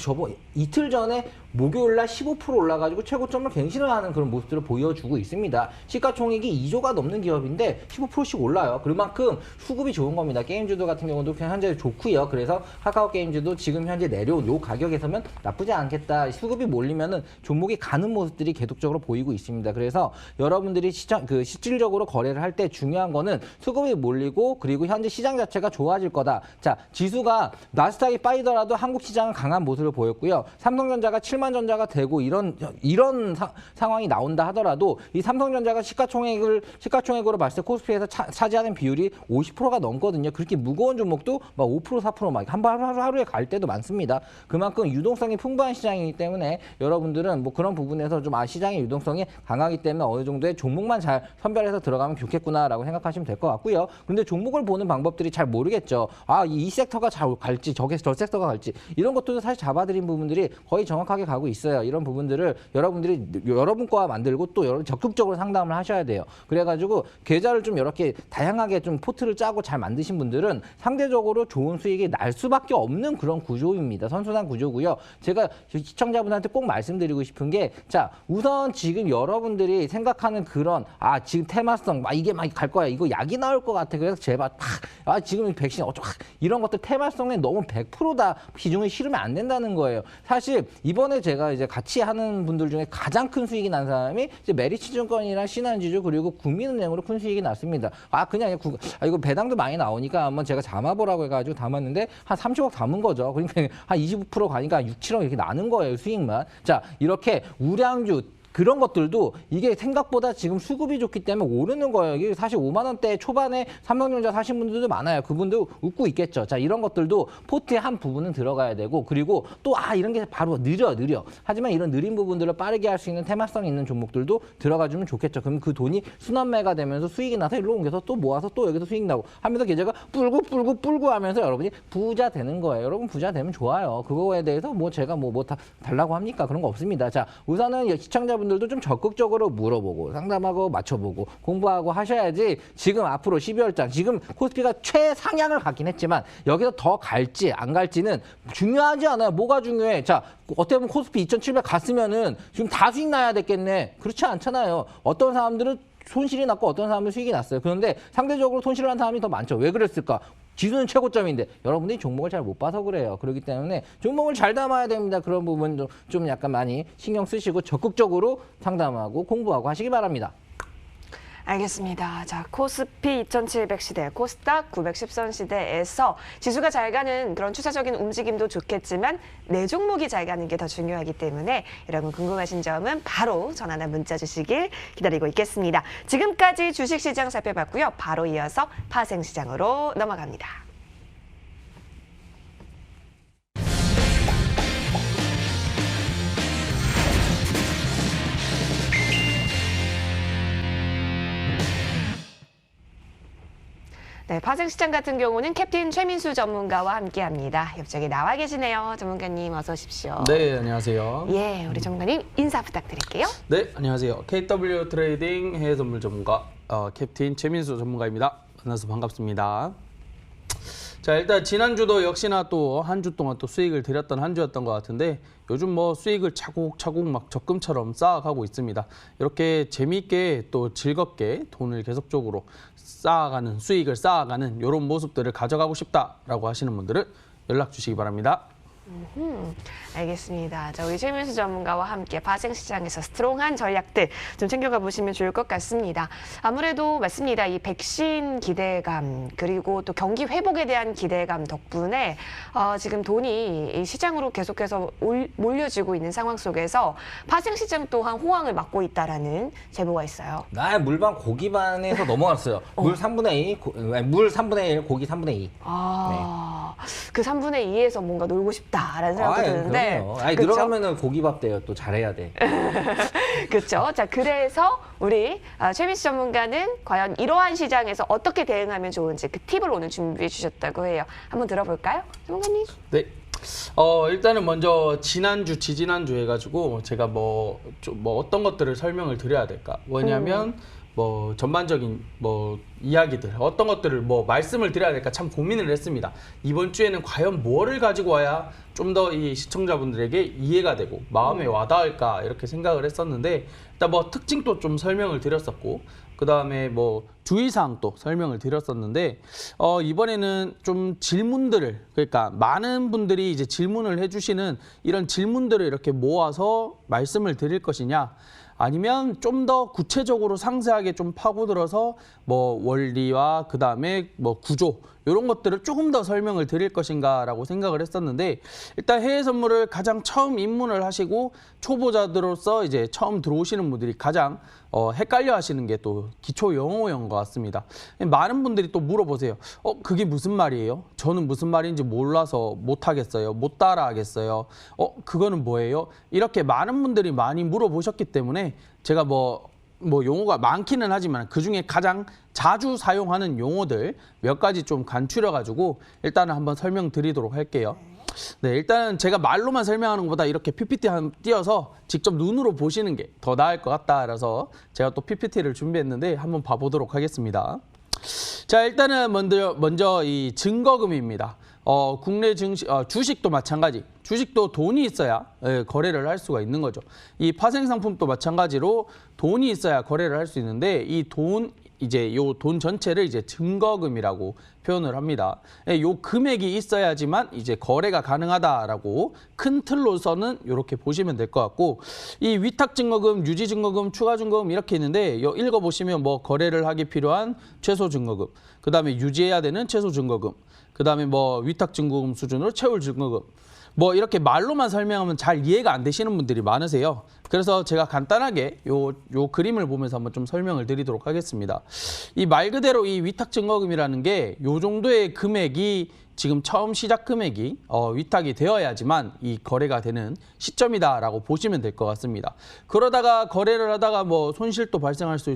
이틀 전에 목요일날 15% 올라가지고 최고점을 갱신을 하는 그런 모습들을 보여주고 있습니다. 시가총액이 2조가 넘는 기업인데 15%씩 올라요. 그만큼 수급이 좋은 겁니다. 게임주들 같은 경우도 현재 좋고요. 그래서 카카오 게임주도 지금 현재 내려온 요 가격에서면 나쁘지 않겠다. 수급이 몰리면은 종목이 가는 모습들이 계속적으로 보이고 있습니다. 그래서 여러분들이 실질적으로 거래를 할 때 중요한 거는 수급이 몰리고 그리고 현재 시장 자체가 좋아질 거다. 자, 지수가 나스닥이 빠지더라도 한국 시장은 강한 모습을 보였고요. 삼성전자가 7만 전자가 되고 이런 상황이 나온다 하더라도 이 삼성전자가 시가총액으로 봤을 때 코스피에서 차지하는 비율이 50%가 넘거든요. 그렇게 무거운 종목도 막 5% 4% 막 하루에 갈 때도 많습니다. 그만큼 유동성이 풍부한 시장이기 때문에 여러분들은 뭐 그런 부분에서 좀 시장의 유동성이 강하기 때문에 어느 정도의 종목만 잘 선별해서 들어가면 좋겠구나라고 생각하시면 될 것 같고요. 그런데 종목을 보는 방법들이 잘 모르겠죠. 이 섹터가 잘 갈지 저 섹터가 갈지 이런 것들도 사실 잡아드린 부분들이 거의 정확하게 가고 있어요. 이런 부분들을 여러분들이 여러분 과 만들고 또 여러분 적극적으로 상담을 하셔야 돼요. 그래가지고 계좌를 좀 이렇게 다양하게 좀 포트를 짜고 잘 만드신 분들은 상대적으로 좋은 수익이 날 수밖에 없는 그런 구조입니다. 선순환 구조고요. 제가 시청자분한테 꼭 말씀드리고 싶은 게 자, 우선 지금 여러분들이 생각하는 그런 지금 테마성 이게 막 갈 거야. 이거 약이 나올 것 같아. 그래서 제발 지금 백신 이런 것들 테마성에 너무 100% 다 비중을 실으면 안 된다는 거예요. 사실 이번에 제가 이제 같이 하는 분들 중에 가장 큰 수익이 난 사람이 이제 메리츠증권이랑 신한지주 그리고 국민은행으로 큰 수익이 났습니다. 그냥 이거 배당도 많이 나오니까 한번 제가 담아보라고 해가지고 담았는데 한 30억 담은 거죠. 그러니까 한 20% 가니까 6, 7억 이렇게 나는 거예요, 수익만. 자, 이렇게 우량주 그런 것들도 이게 생각보다 지금 수급이 좋기 때문에 오르는 거예요. 이게 사실 5만 원대 초반에 삼성전자 사신 분들도 많아요. 그분도 웃고 있겠죠. 자, 이런 것들도 포트의 한 부분은 들어가야 되고, 그리고 또 이런 게 바로 느려. 하지만 이런 느린 부분들을 빠르게 할 수 있는 테마성 있는 종목들도 들어가주면 좋겠죠. 그럼 그 돈이 순환매가 되면서 수익이 나서 일로 옮겨서 또 모아서 또 여기서 수익 나고 하면서 계좌가 불고 하면서 여러분이 부자 되는 거예요. 여러분 부자 되면 좋아요. 그거에 대해서 뭐 제가 뭐 달라고 합니까? 그런 거 없습니다. 자, 우선은 시청자분들도 좀 적극적으로 물어보고 상담하고 맞춰보고 공부하고 하셔야지. 지금 앞으로 12월장 지금 코스피가 최상향을 갖긴 했지만 여기서 더 갈지 안 갈지는 중요하지 않아요. 뭐가 중요해? 자, 어떻게 보면 코스피 2700 갔으면은 지금 다 수익 나야 됐겠네. 그렇지 않잖아요. 어떤 사람들은 손실이 났고 어떤 사람은 수익이 났어요. 그런데 상대적으로 손실을 한 사람이 더 많죠. 왜 그랬을까? 지수는 최고점인데 여러분들이 종목을 잘 못 봐서 그래요. 그렇기 때문에 종목을 잘 담아야 됩니다. 그런 부분도 좀 약간 많이 신경 쓰시고 적극적으로 상담하고 공부하고 하시기 바랍니다. 알겠습니다. 자, 코스피 2700 시대, 코스닥 910선 시대에서 지수가 잘 가는 그런 추세적인 움직임도 좋겠지만 내 종목이 잘 가는 게 더 중요하기 때문에 여러분 궁금하신 점은 바로 전화나 문자 주시길 기다리고 있겠습니다. 지금까지 주식시장 살펴봤고요. 바로 이어서 파생시장으로 넘어갑니다. 네, 파생시장 같은 경우는 캡틴 최민수 전문가와 함께합니다. 옆쪽에 나와 계시네요. 전문가님 어서 오십시오. 네, 안녕하세요. 예, 우리 전문가님 인사 부탁드릴게요. 네, 안녕하세요. KW 트레이딩 해외 선물 전문가 캡틴 최민수 전문가입니다. 만나서 반갑습니다. 자, 일단 지난주도 역시나 또 한 주 동안 또 수익을 드렸던 한 주였던 것 같은데 요즘 뭐 수익을 차곡차곡 막 적금처럼 쌓아가고 있습니다. 이렇게 재미있게 또 즐겁게 돈을 계속적으로 쌓아가는, 수익을 쌓아가는 이런 모습들을 가져가고 싶다라고 하시는 분들은 연락 주시기 바랍니다. 알겠습니다. 자, 우리 최민수 전문가와 함께 파생시장에서 스트롱한 전략들 좀 챙겨가 보시면 좋을 것 같습니다. 아무래도 맞습니다. 이 백신 기대감 그리고 또 경기 회복에 대한 기대감 덕분에 지금 돈이 이 시장으로 계속해서 몰려지고 있는 상황 속에서 파생시장 또한 호황을 맞고 있다라는 제보가 있어요. 물반 고기 반에서 넘어갔어요. 물 3분의 2, 물 3분의 1, 고기 3분의 2. 그 3분의 2에서 뭔가 놀고 싶다라는 생각도 드는데. 들어가면은 고기밥 돼요. 또 잘해야 돼. 그렇죠. 자, 그래서 우리 최민수 전문가는 과연 이러한 시장에서 어떻게 대응하면 좋은지 그 팁을 오늘 준비해 주셨다고 해요. 한번 들어볼까요, 전문가님? 네. 일단은 먼저 지난주, 지지난주 해가지고 제가 뭐 어떤 것들을 설명을 드려야 될까? 뭐냐면 뭐 전반적인 뭐 이야기들 어떤 것들을 뭐 말씀을 드려야 될까 참 고민을 했습니다. 이번 주에는 과연 뭐를 가지고 와야 좀 더 이 시청자분들에게 이해가 되고 마음에 와닿을까 이렇게 생각을 했었는데 일단 뭐 특징도 좀 설명을 드렸었고 그 다음에 뭐 주의사항도 설명을 드렸었는데 이번에는 좀 질문들을 그러니까 많은 분들이 이제 질문을 해주시는 이런 질문들을 이렇게 모아서 말씀을 드릴 것이냐 아니면 좀 더 구체적으로 상세하게 좀 파고들어서 뭐 원리와 그 다음에 뭐 구조 이런 것들을 조금 더 설명을 드릴 것인가라고 생각을 했었는데 일단 해외 선물을 가장 처음 입문을 하시고 초보자들로서 이제 처음 들어오시는 분들이 가장 헷갈려 하시는 게 또 기초 영어인 것 같습니다. 많은 분들이 또 물어보세요. 그게 무슨 말이에요? 저는 무슨 말인지 몰라서 못 하겠어요. 못 따라 하겠어요. 그거는 뭐예요? 이렇게 많은 분들이 많이 물어보셨기 때문에 제가 뭐 용어가 많기는 하지만 그중에 가장 자주 사용하는 용어들 몇 가지 좀 간추려 가지고 일단은 한번 설명드리도록 할게요. 네, 일단은 제가 말로만 설명하는 것보다 이렇게 PPT 띄어서 직접 눈으로 보시는 게 더 나을 것 같다. 그래서 제가 또 PPT를 준비했는데 한번 봐보도록 하겠습니다. 자, 일단은 먼저 이 증거금입니다. 국내 주식도 마찬가지. 주식도 돈이 있어야 거래를 할 수가 있는 거죠. 이 파생상품도 마찬가지로 돈이 있어야 거래를 할 수 있는데 이 돈 이제 요 돈 전체를 이제 증거금이라고 표현을 합니다. 요 금액이 있어야지만 이제 거래가 가능하다라고 큰 틀로서는 이렇게 보시면 될 것 같고, 이 위탁 증거금, 유지 증거금, 추가 증거금 이렇게 있는데 요 읽어보시면 뭐 거래를 하기 필요한 최소 증거금, 그 다음에 유지해야 되는 최소 증거금, 그 다음에 뭐 위탁 증거금 수준으로 채울 증거금, 뭐 이렇게 말로만 설명하면 잘 이해가 안 되시는 분들이 많으세요. 그래서 제가 간단하게 요 그림을 보면서 한번 좀 설명을 드리도록 하겠습니다. 이 말 그대로 이 위탁 증거금이라는 게 요 정도의 금액이 지금 처음 시작 금액이 위탁이 되어야지만 이 거래가 되는 시점이다라고 보시면 될 것 같습니다. 그러다가 거래를 하다가 뭐 손실도 발생할 수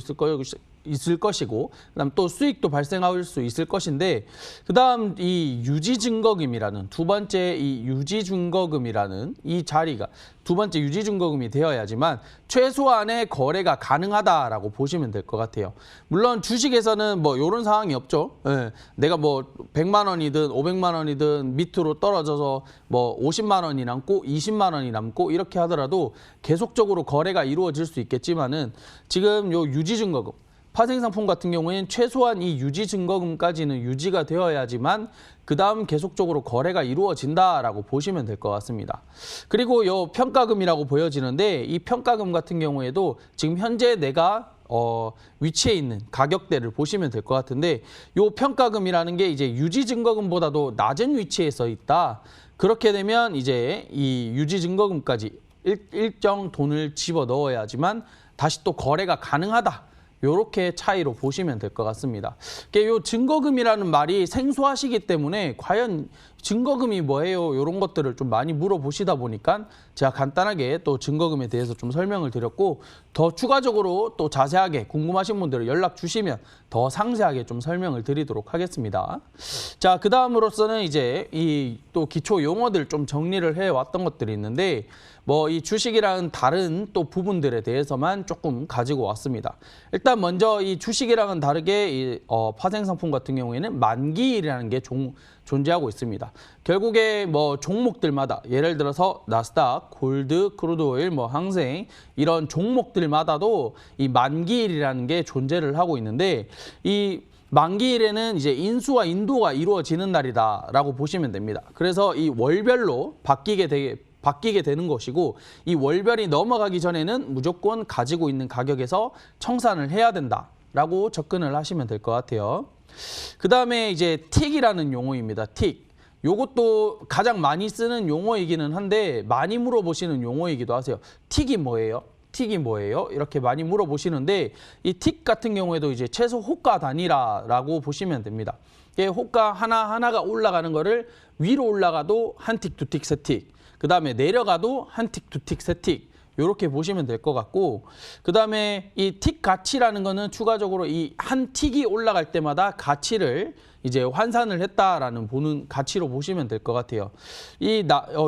있을 것이고, 그다음 또 수익도 발생할 수 있을 것인데, 그다음 이 유지증거금이라는 두 번째 이 유지증거금이라는 이 자리가 두 번째 유지증거금이 되어야지만 최소한의 거래가 가능하다라고 보시면 될 것 같아요. 물론 주식에서는 뭐 이런 상황이 없죠. 예, 내가 뭐 100만 원이든 500만 원이든 밑으로 떨어져서 뭐 50만 원이 남고 20만 원이 남고 이렇게 하더라도 계속적으로 거래가 이루어질 수 있겠지만은 지금 요 유지증거금, 파생상품 같은 경우에는 최소한 이 유지증거금까지는 유지가 되어야지만 그 다음 계속적으로 거래가 이루어진다라고 보시면 될 것 같습니다. 그리고 요 평가금이라고 보여지는데, 이 평가금 같은 경우에도 지금 현재 내가 위치에 있는 가격대를 보시면 될 것 같은데, 요 평가금이라는 게 이제 유지증거금보다도 낮은 위치에 서 있다. 그렇게 되면 이제 이 유지증거금까지 일정 돈을 집어 넣어야지만 다시 또 거래가 가능하다. 요렇게 차이로 보시면 될 것 같습니다. 요 증거금이라는 말이 생소하시기 때문에 과연 증거금이 뭐예요? 이런 것들을 좀 많이 물어보시다 보니까 제가 간단하게 또 증거금에 대해서 좀 설명을 드렸고, 더 추가적으로 또 자세하게 궁금하신 분들은 연락 주시면 더 상세하게 좀 설명을 드리도록 하겠습니다. 자, 그 다음으로서는 이제 이 또 기초 용어들 좀 정리를 해왔던 것들이 있는데, 뭐 이 주식이랑 다른 또 부분들에 대해서만 조금 가지고 왔습니다. 일단 먼저 이 주식이랑은 다르게 이 파생상품 같은 경우에는 만기일이라는 게 존재하고 있습니다. 결국에 뭐 종목들마다 예를 들어서 나스닥, 골드, 크루드오일, 뭐 항생 이런 종목들마다도 이 만기일이라는 게 존재를 하고 있는데, 이 만기일에는 이제 인수와 인도가 이루어지는 날이다라고 보시면 됩니다. 그래서 이 월별로 바뀌게 되는 것이고, 이 월별이 넘어가기 전에는 무조건 가지고 있는 가격에서 청산을 해야 된다라고 접근을 하시면 될 것 같아요. 그 다음에 이제 틱이라는 용어입니다. 틱. 요것도 가장 많이 쓰는 용어이기는 한데 많이 물어보시는 용어이기도 하세요. 틱이 뭐예요? 틱이 뭐예요? 이렇게 많이 물어보시는데, 이 틱 같은 경우에도 이제 최소 호가 단위라고 보시면 됩니다. 호가 하나하나가 올라가는 거를 위로 올라가도 한 틱, 두 틱, 세 틱. 그 다음에 내려가도 한 틱, 두 틱, 세 틱. 이렇게 보시면 될 것 같고, 그 다음에 이 틱 가치라는 거는 추가적으로 이 한 틱이 올라갈 때마다 가치를 이제 환산을 했다라는 보는 가치로 보시면 될 것 같아요. 이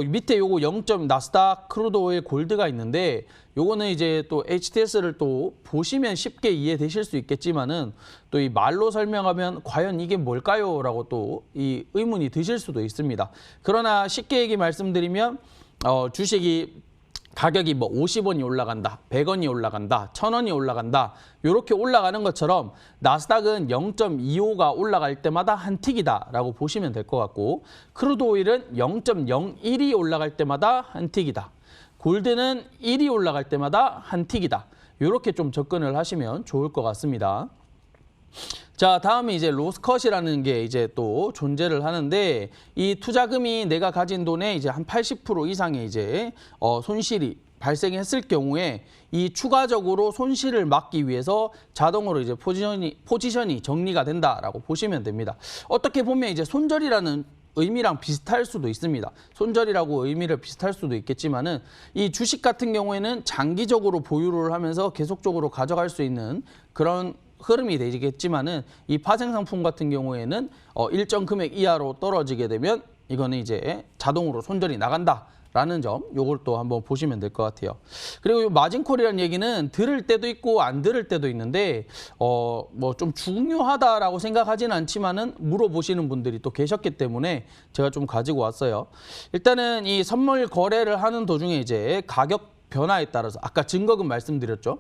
밑에 요거 0점 나스닥, 크루드오일, 골드가 있는데, 요거는 이제 또 HTS를 또 보시면 쉽게 이해되실 수 있겠지만은 또 이 말로 설명하면 과연 이게 뭘까요? 라고 또 이 의문이 드실 수도 있습니다. 그러나 쉽게 말씀드리면 주식이 가격이 뭐 50원이 올라간다, 100원이 올라간다, 1000원이 올라간다, 이렇게 올라가는 것처럼 나스닥은 0.25가 올라갈 때마다 한 틱이다라고 보시면 될 것 같고, 크루드 오일은 0.01이 올라갈 때마다 한 틱이다. 골드는 1이 올라갈 때마다 한 틱이다. 이렇게 좀 접근을 하시면 좋을 것 같습니다. 자, 다음에 이제 로스컷이라는 게 이제 또 존재를 하는데, 이 투자금이 내가 가진 돈의 이제 한 80% 이상의 이제 손실이 발생했을 경우에 이 추가적으로 손실을 막기 위해서 자동으로 이제 포지션이 정리가 된다라고 보시면 됩니다. 어떻게 보면 이제 손절이라는 의미랑 비슷할 수도 있습니다. 손절이라고 의미를 비슷할 수도 있겠지만은, 이 주식 같은 경우에는 장기적으로 보유를 하면서 계속적으로 가져갈 수 있는 그런 흐름이 되겠지만은, 이 파생상품 같은 경우에는 일정 금액 이하로 떨어지게 되면 이거는 이제 자동으로 손절이 나간다라는 점, 요걸 또 한번 보시면 될 것 같아요. 그리고 이 마진콜이라는 얘기는 들을 때도 있고 안 들을 때도 있는데 뭐 좀 중요하다라고 생각하지는 않지만은 물어보시는 분들이 또 계셨기 때문에 제가 좀 가지고 왔어요. 일단은 이 선물 거래를 하는 도중에 이제 가격 변화에 따라서 아까 증거금 말씀드렸죠.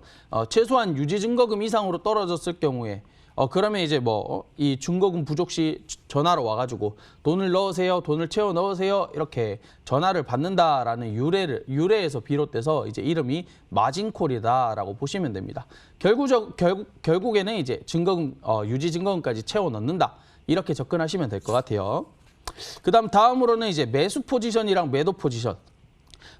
최소한 유지 증거금 이상으로 떨어졌을 경우에 그러면 이제 뭐 이 중거금 부족 시 전화로 와가지고 돈을 넣으세요, 돈을 채워 넣으세요 이렇게 전화를 받는다라는 유래에서 비롯돼서 이제 이름이 마진콜이다라고 보시면 됩니다. 결국에는 이제 증거금 유지 증거금까지 채워 넣는다 이렇게 접근하시면 될 것 같아요. 다음으로는 이제 매수 포지션이랑 매도 포지션.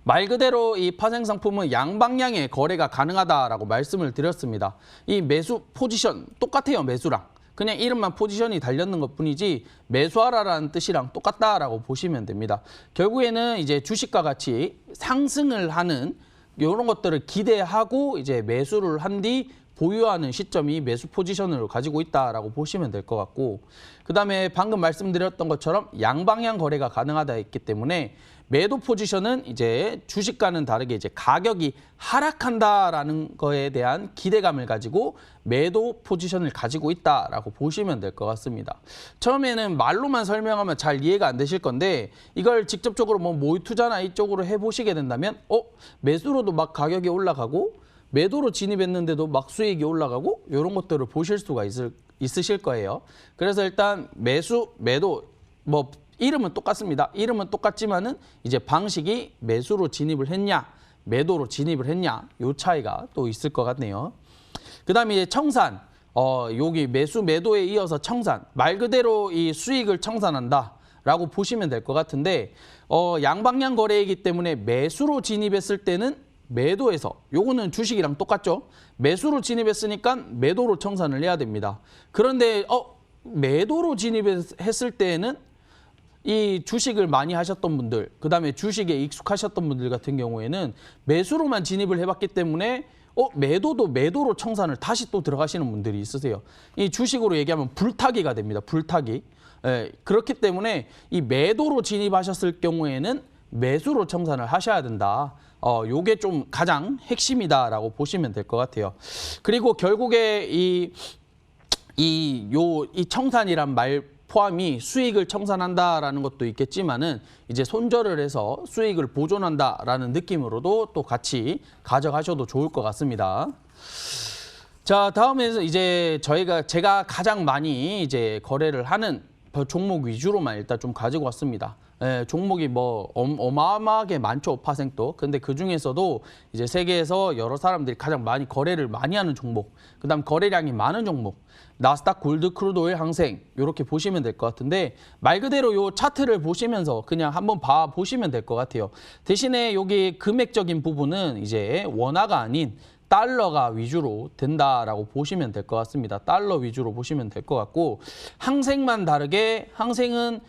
말 그대로 이 파생 상품은 양방향의 거래가 가능하다라고 말씀을 드렸습니다. 이 매수 포지션 똑같아요, 매수랑. 그냥 이름만 포지션이 달렸는 것뿐이지 매수하라라는 뜻이랑 똑같다라고 보시면 됩니다. 결국에는 이제 주식과 같이 상승을 하는 이런 것들을 기대하고 이제 매수를 한 뒤 보유하는 시점이 매수 포지션을 가지고 있다라고 보시면 될 것 같고, 그다음에 방금 말씀드렸던 것처럼 양방향 거래가 가능하다 했기 때문에 매도 포지션은 이제 주식과는 다르게 이제 가격이 하락한다라는 거에 대한 기대감을 가지고 매도 포지션을 가지고 있다라고 보시면 될 것 같습니다. 처음에는 말로만 설명하면 잘 이해가 안 되실 건데 이걸 직접적으로 뭐 모의 투자나 이쪽으로 해보시게 된다면 매수로도 막 가격이 올라가고 매도로 진입했는데도 막 수익이 올라가고 이런 것들을 보실 수가 있으실 거예요. 그래서 일단 매수, 매도 뭐 이름은 똑같습니다. 이름은 똑같지만은 이제 방식이 매수로 진입을 했냐, 매도로 진입을 했냐, 요 차이가 또 있을 것 같네요. 그다음에 이제 청산, 여기 매수, 매도에 이어서 청산, 말 그대로 이 수익을 청산한다라고 보시면 될 것 같은데, 양방향 거래이기 때문에 매수로 진입했을 때는 매도에서, 요거는 주식이랑 똑같죠? 매수로 진입했으니까 매도로 청산을 해야 됩니다. 그런데 매도로 진입했을 때에는 이 주식을 많이 하셨던 분들, 그다음에 주식에 익숙하셨던 분들 같은 경우에는 매수로만 진입을 해봤기 때문에 매도도 매도로 청산을 다시 또 들어가시는 분들이 있으세요. 이 주식으로 얘기하면 불타기가 됩니다. 불타기. 그렇기 때문에 이 매도로 진입하셨을 경우에는 매수로 청산을 하셔야 된다. 요게 좀 가장 핵심이다라고 보시면 될 것 같아요. 그리고 결국에 이 청산이란 말 포함이 수익을 청산한다라는 것도 있겠지만은 이제 손절을 해서 수익을 보존한다라는 느낌으로도 또 같이 가져가셔도 좋을 것 같습니다. 자, 다음에서 이제 제가 가장 많이 이제 거래를 하는 종목 위주로만 일단 좀 가지고 왔습니다. 종목이 뭐 어마어마하게 많죠, 파생도. 근데 그 중에서도 이제 세계에서 여러 사람들이 가장 많이 거래를 많이 하는 종목, 그다음 거래량이 많은 종목, 나스닥 골드 크루드 오일 항생 이렇게 보시면 될 것 같은데, 말 그대로 요 차트를 보시면서 그냥 한번 보시면 될 것 같아요. 대신에 여기 금액적인 부분은 이제 원화가 아닌 달러가 위주로 된다라고 보시면 될 것 같습니다. 달러 위주로 보시면 될 것 같고, 항생만 다르게 항생은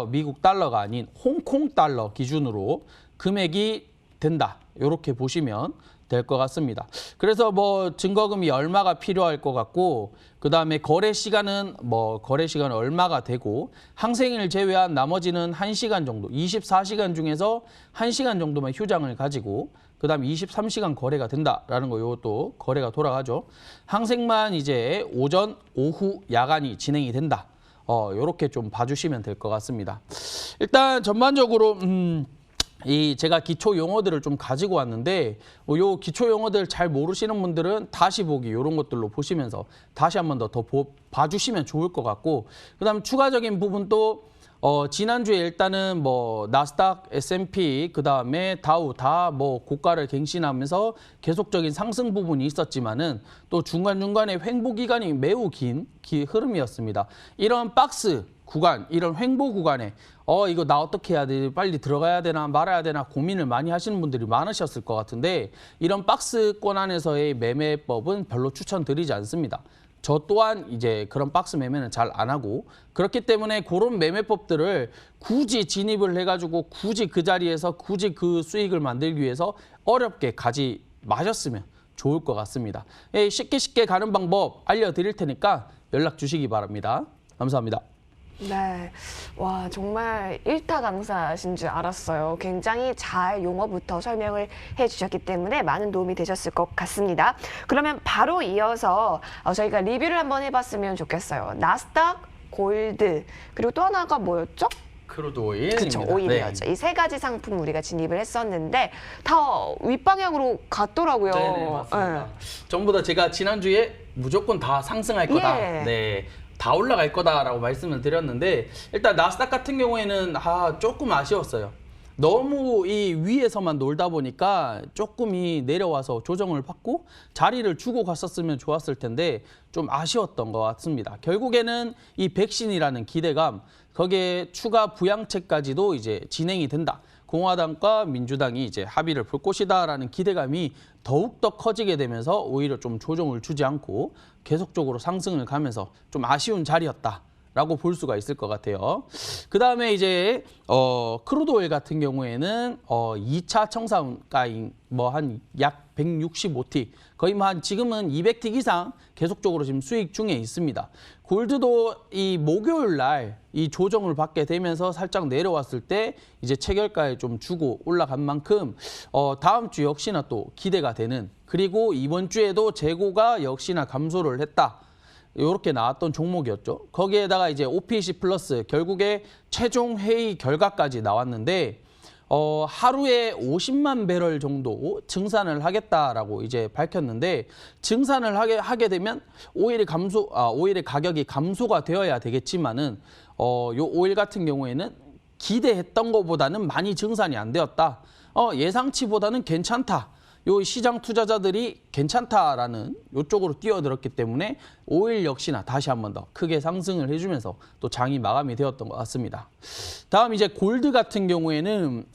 미국 달러가 아닌 홍콩 달러 기준으로 금액이 된다. 이렇게 보시면 될 것 같습니다. 그래서 뭐 증거금이 얼마가 필요할 것 같고, 그 다음에 거래 시간은 얼마가 되고, 항생을 제외한 나머지는 1시간 정도, 24시간 중에서 1시간 정도만 휴장을 가지고, 그 다음에 23시간 거래가 된다라는 거, 요것도 거래가 돌아가죠. 항생만 이제 오전, 오후, 야간이 진행이 된다. 요렇게 좀 봐주시면 될 것 같습니다. 일단 전반적으로 제가 기초 용어들을 좀 가지고 왔는데, 요 기초 용어들 잘 모르시는 분들은 다시 보기 이런 것들로 보시면서 다시 한 번 더 봐주시면 좋을 것 같고, 그다음 추가적인 부분도 지난주에 일단은 뭐 나스닥, S&P, 그다음에 다우 다 뭐 고가를 갱신하면서 계속적인 상승 부분이 있었지만은 또 중간중간에 횡보 기간이 매우 긴 흐름이었습니다. 이런 박스 구간, 이런 횡보 구간에 이거 나 어떻게 해야 돼? 빨리 들어가야 되나 말아야 되나 고민을 많이 하시는 분들이 많으셨을 것 같은데, 이런 박스권 안에서의 매매법은 별로 추천드리지 않습니다. 저 또한 이제 그런 박스 매매는 잘 안 하고, 그렇기 때문에 그런 매매법들을 굳이 진입을 해가지고 굳이 그 자리에서 굳이 그 수익을 만들기 위해서 어렵게 가지 마셨으면 좋을 것 같습니다. 쉽게 가는 방법 알려드릴 테니까 연락 주시기 바랍니다. 감사합니다. 네. 와, 정말 일타 강사신 줄 알았어요. 굉장히 잘 용어부터 설명을 해주셨기 때문에 많은 도움이 되셨을 것 같습니다. 그러면 바로 이어서 저희가 리뷰를 한번 해봤으면 좋겠어요. 나스닥, 골드, 그리고 또 하나가 뭐였죠? 크루드 오일. 그렇죠, 오일이었죠. 네. 이 세 가지 상품 우리가 진입을 했었는데 다 윗방향으로 갔더라고요. 네, 맞습니다. 전부 다 제가 지난주에 무조건 다 상승할 거다. 예. 네. 다 올라갈 거다라고 말씀을 드렸는데 일단 나스닥 같은 경우에는 조금 아쉬웠어요. 너무 이 위에서만 놀다 보니까 조금 이 내려와서 조정을 받고 자리를 주고 갔었으면 좋았을 텐데 좀 아쉬웠던 것 같습니다. 결국에는 이 백신이라는 기대감, 거기에 추가 부양책까지도 이제 진행이 된다. 공화당과 민주당이 이제 합의를 볼 것이다라는 기대감이 더욱더 커지게 되면서 오히려 좀 조정을 주지 않고 계속적으로 상승을 가면서 좀 아쉬운 자리였다라고 볼 수가 있을 것 같아요. 그 다음에 이제 크루드 오일 같은 경우에는 2차 청산가인 뭐 한 약 165T, 거의 뭐 한 지금은 200T 이상 계속적으로 지금 수익 중에 있습니다. 골드도 이 목요일 날 이 조정을 받게 되면서 살짝 내려왔을 때 이제 체결가에 좀 주고 올라간 만큼 다음 주 역시나 또 기대가 되는, 그리고 이번 주에도 재고가 역시나 감소를 했다. 이렇게 나왔던 종목이었죠. 거기에다가 이제 OPC 플러스 결국에 최종 회의 결과까지 나왔는데 하루에 50만 배럴 정도 증산을 하겠다라고 이제 밝혔는데, 증산을 하게 되면 오일의 가격이 감소가 되어야 되겠지만은 요 오일 같은 경우에는 기대했던 것보다는 많이 증산이 안 되었다. 예상치보다는 괜찮다. 요 시장 투자자들이 괜찮다라는 요쪽으로 뛰어들었기 때문에 오일 역시나 다시 한 번 더 크게 상승을 해주면서 또 장이 마감이 되었던 것 같습니다. 다음 이제 골드 같은 경우에는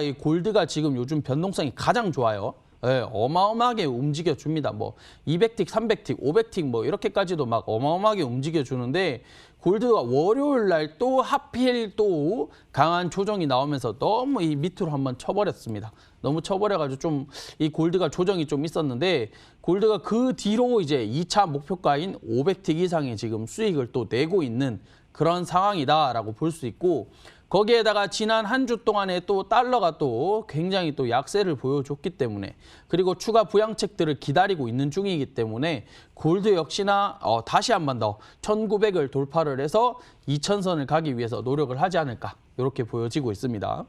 이 골드가 지금 요즘 변동성이 가장 좋아요. 네, 어마어마하게 움직여줍니다. 뭐 200틱, 300틱, 500틱 뭐 이렇게까지도 막 어마어마하게 움직여주는데, 골드가 월요일 날 또 하필 또 강한 조정이 나오면서 너무 이 밑으로 한번 쳐버렸습니다. 너무 쳐버려가지고 좀 이 골드가 조정이 좀 있었는데, 골드가 그 뒤로 이제 2차 목표가인 500틱 이상의 지금 수익을 또 내고 있는 그런 상황이다라고 볼 수 있고, 거기에다가 지난 한 주 동안에 또 달러가 또 굉장히 또 약세를 보여줬기 때문에, 그리고 추가 부양책들을 기다리고 있는 중이기 때문에 골드 역시나 다시 한 번 더 1900을 돌파를 해서 2000선을 가기 위해서 노력을 하지 않을까, 이렇게 보여지고 있습니다.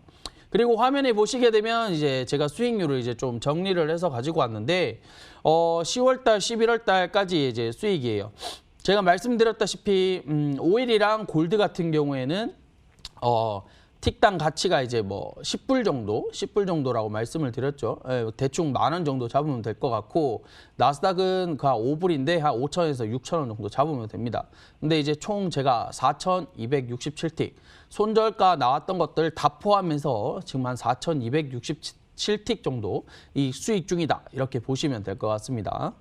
그리고 화면에 보시게 되면 이제 제가 수익률을 이제 좀 정리를 해서 가지고 왔는데 10월달, 11월달까지 이제 수익이에요. 제가 말씀드렸다시피 오일이랑 골드 같은 경우에는 틱당 가치가 이제 뭐 10불 정도라고 말씀을 드렸죠. 대충 10,000원 정도 잡으면 될 것 같고, 나스닥은 그 5불인데 한 5,000원에서 6,000원 정도 잡으면 됩니다. 근데 이제 총 제가 4,267틱, 손절가 나왔던 것들 다 포함해서 지금 한 4,267틱 정도 이 수익 중이다. 이렇게 보시면 될 것 같습니다.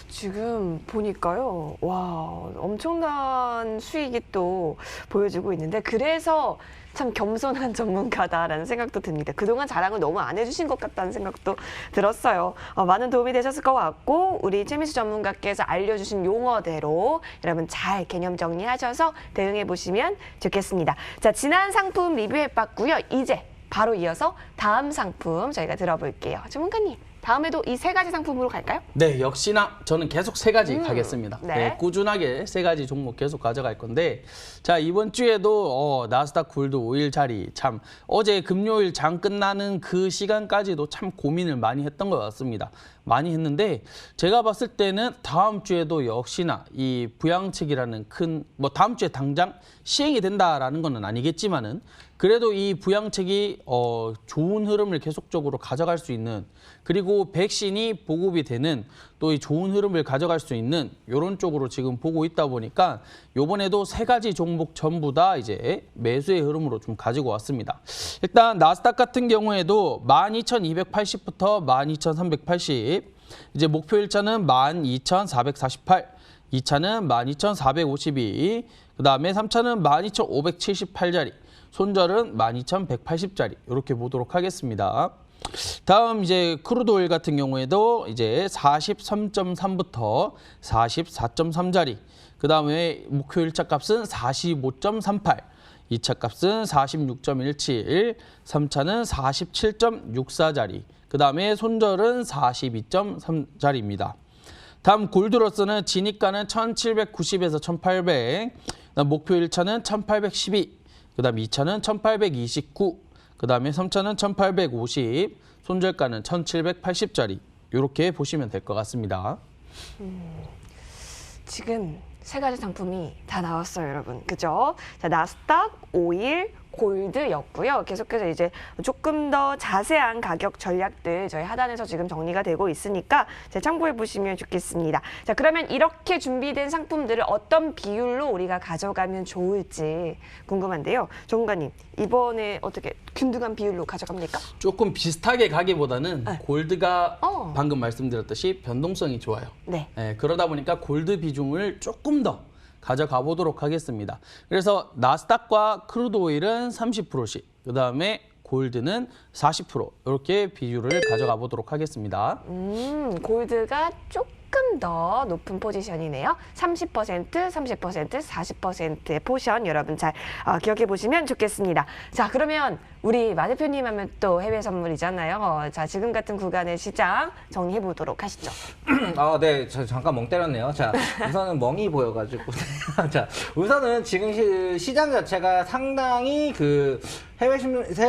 지금 보니까요, 와, 엄청난 수익이 또 보여지고 있는데, 그래서 참 겸손한 전문가다라는 생각도 듭니다. 그동안 자랑을 너무 안 해주신 것 같다는 생각도 들었어요. 많은 도움이 되셨을 것 같고, 우리 최민수 전문가께서 알려주신 용어대로 여러분 잘 개념 정리하셔서 대응해 보시면 좋겠습니다. 자, 지난 상품 리뷰해봤고요. 이제 바로 이어서 다음 상품 저희가 들어볼게요. 전문가님, 다음에도 이 세 가지 상품으로 갈까요? 네, 역시나 저는 계속 세 가지 가겠습니다. 네. 네, 꾸준하게 세 가지 종목 계속 가져갈 건데, 자, 이번 주에도 나스닥 골드 오일 자리 참 어제 금요일 장 끝나는 그 시간까지도 참 고민을 많이 했던 것 같습니다. 많이 했는데 제가 봤을 때는 다음 주에도 역시나 이 부양책이라는 뭐 다음 주에 당장 시행이 된다라는 건 아니겠지만은, 그래도 이 부양책이 좋은 흐름을 계속적으로 가져갈 수 있는, 그리고 백신이 보급이 되는 또 이 좋은 흐름을 가져갈 수 있는 이런 쪽으로 지금 보고 있다 보니까 이번에도 세 가지 종목 전부 다 이제 매수의 흐름으로 좀 가지고 왔습니다. 일단 나스닥 같은 경우에도 12,280부터 12,380, 이제 목표 1차는 12,448, 2차는 12,452, 그 다음에 3차는 12,578자리, 손절은 12,180자리 이렇게 보도록 하겠습니다. 다음 이제 크루드 오일 같은 경우에도 이제 43.3부터 44.3자리, 그 다음에 목표 1차 값은 45.38, 2차 값은 46.17, 3차는 47.64자리, 그 다음에 손절은 42.3자리입니다. 다음 골드로스는 진입가는 1790에서 1800, 목표 1차는 1812, 그 다음 2차는 1829, 그 다음에 3차는 1850, 손절가는 1780짜리 이렇게 보시면 될 것 같습니다. 지금 세 가지 상품이 다 나왔어요, 여러분. 그죠? 자, 나스닥, 오일, 골드였고요. 계속해서 이제 조금 더 자세한 가격 전략들 저희 하단에서 지금 정리가 되고 있으니까 참고해 보시면 좋겠습니다. 자, 그러면 이렇게 준비된 상품들을 어떤 비율로 우리가 가져가면 좋을지 궁금한데요. 전문가님, 이번에 어떻게 균등한 비율로 가져갑니까? 조금 비슷하게 가기보다는 네. 골드가 어. 방금 말씀드렸듯이 변동성이 좋아요. 네. 그러다 보니까 골드 비중을 조금 더 가져가 보도록 하겠습니다. 그래서 나스닥과 크루드 오일은 30%씩, 그 다음에 골드는 40% 이렇게 비율을 가져가 보도록 하겠습니다. 골드가 조금 더 높은 포지션이네요. 30%, 30%, 40%의 포션 여러분 잘 기억해 보시면 좋겠습니다. 자, 그러면 우리 마 대표님 하면 또 해외 선물이잖아요. 자, 지금 같은 구간의 시장 정리해 보도록 하시죠. 네, 저 잠깐 멍 때렸네요. 자, 우선은 멍이 보여가지고. 자, 우선은 지금 시장 자체가 상당히 그 해외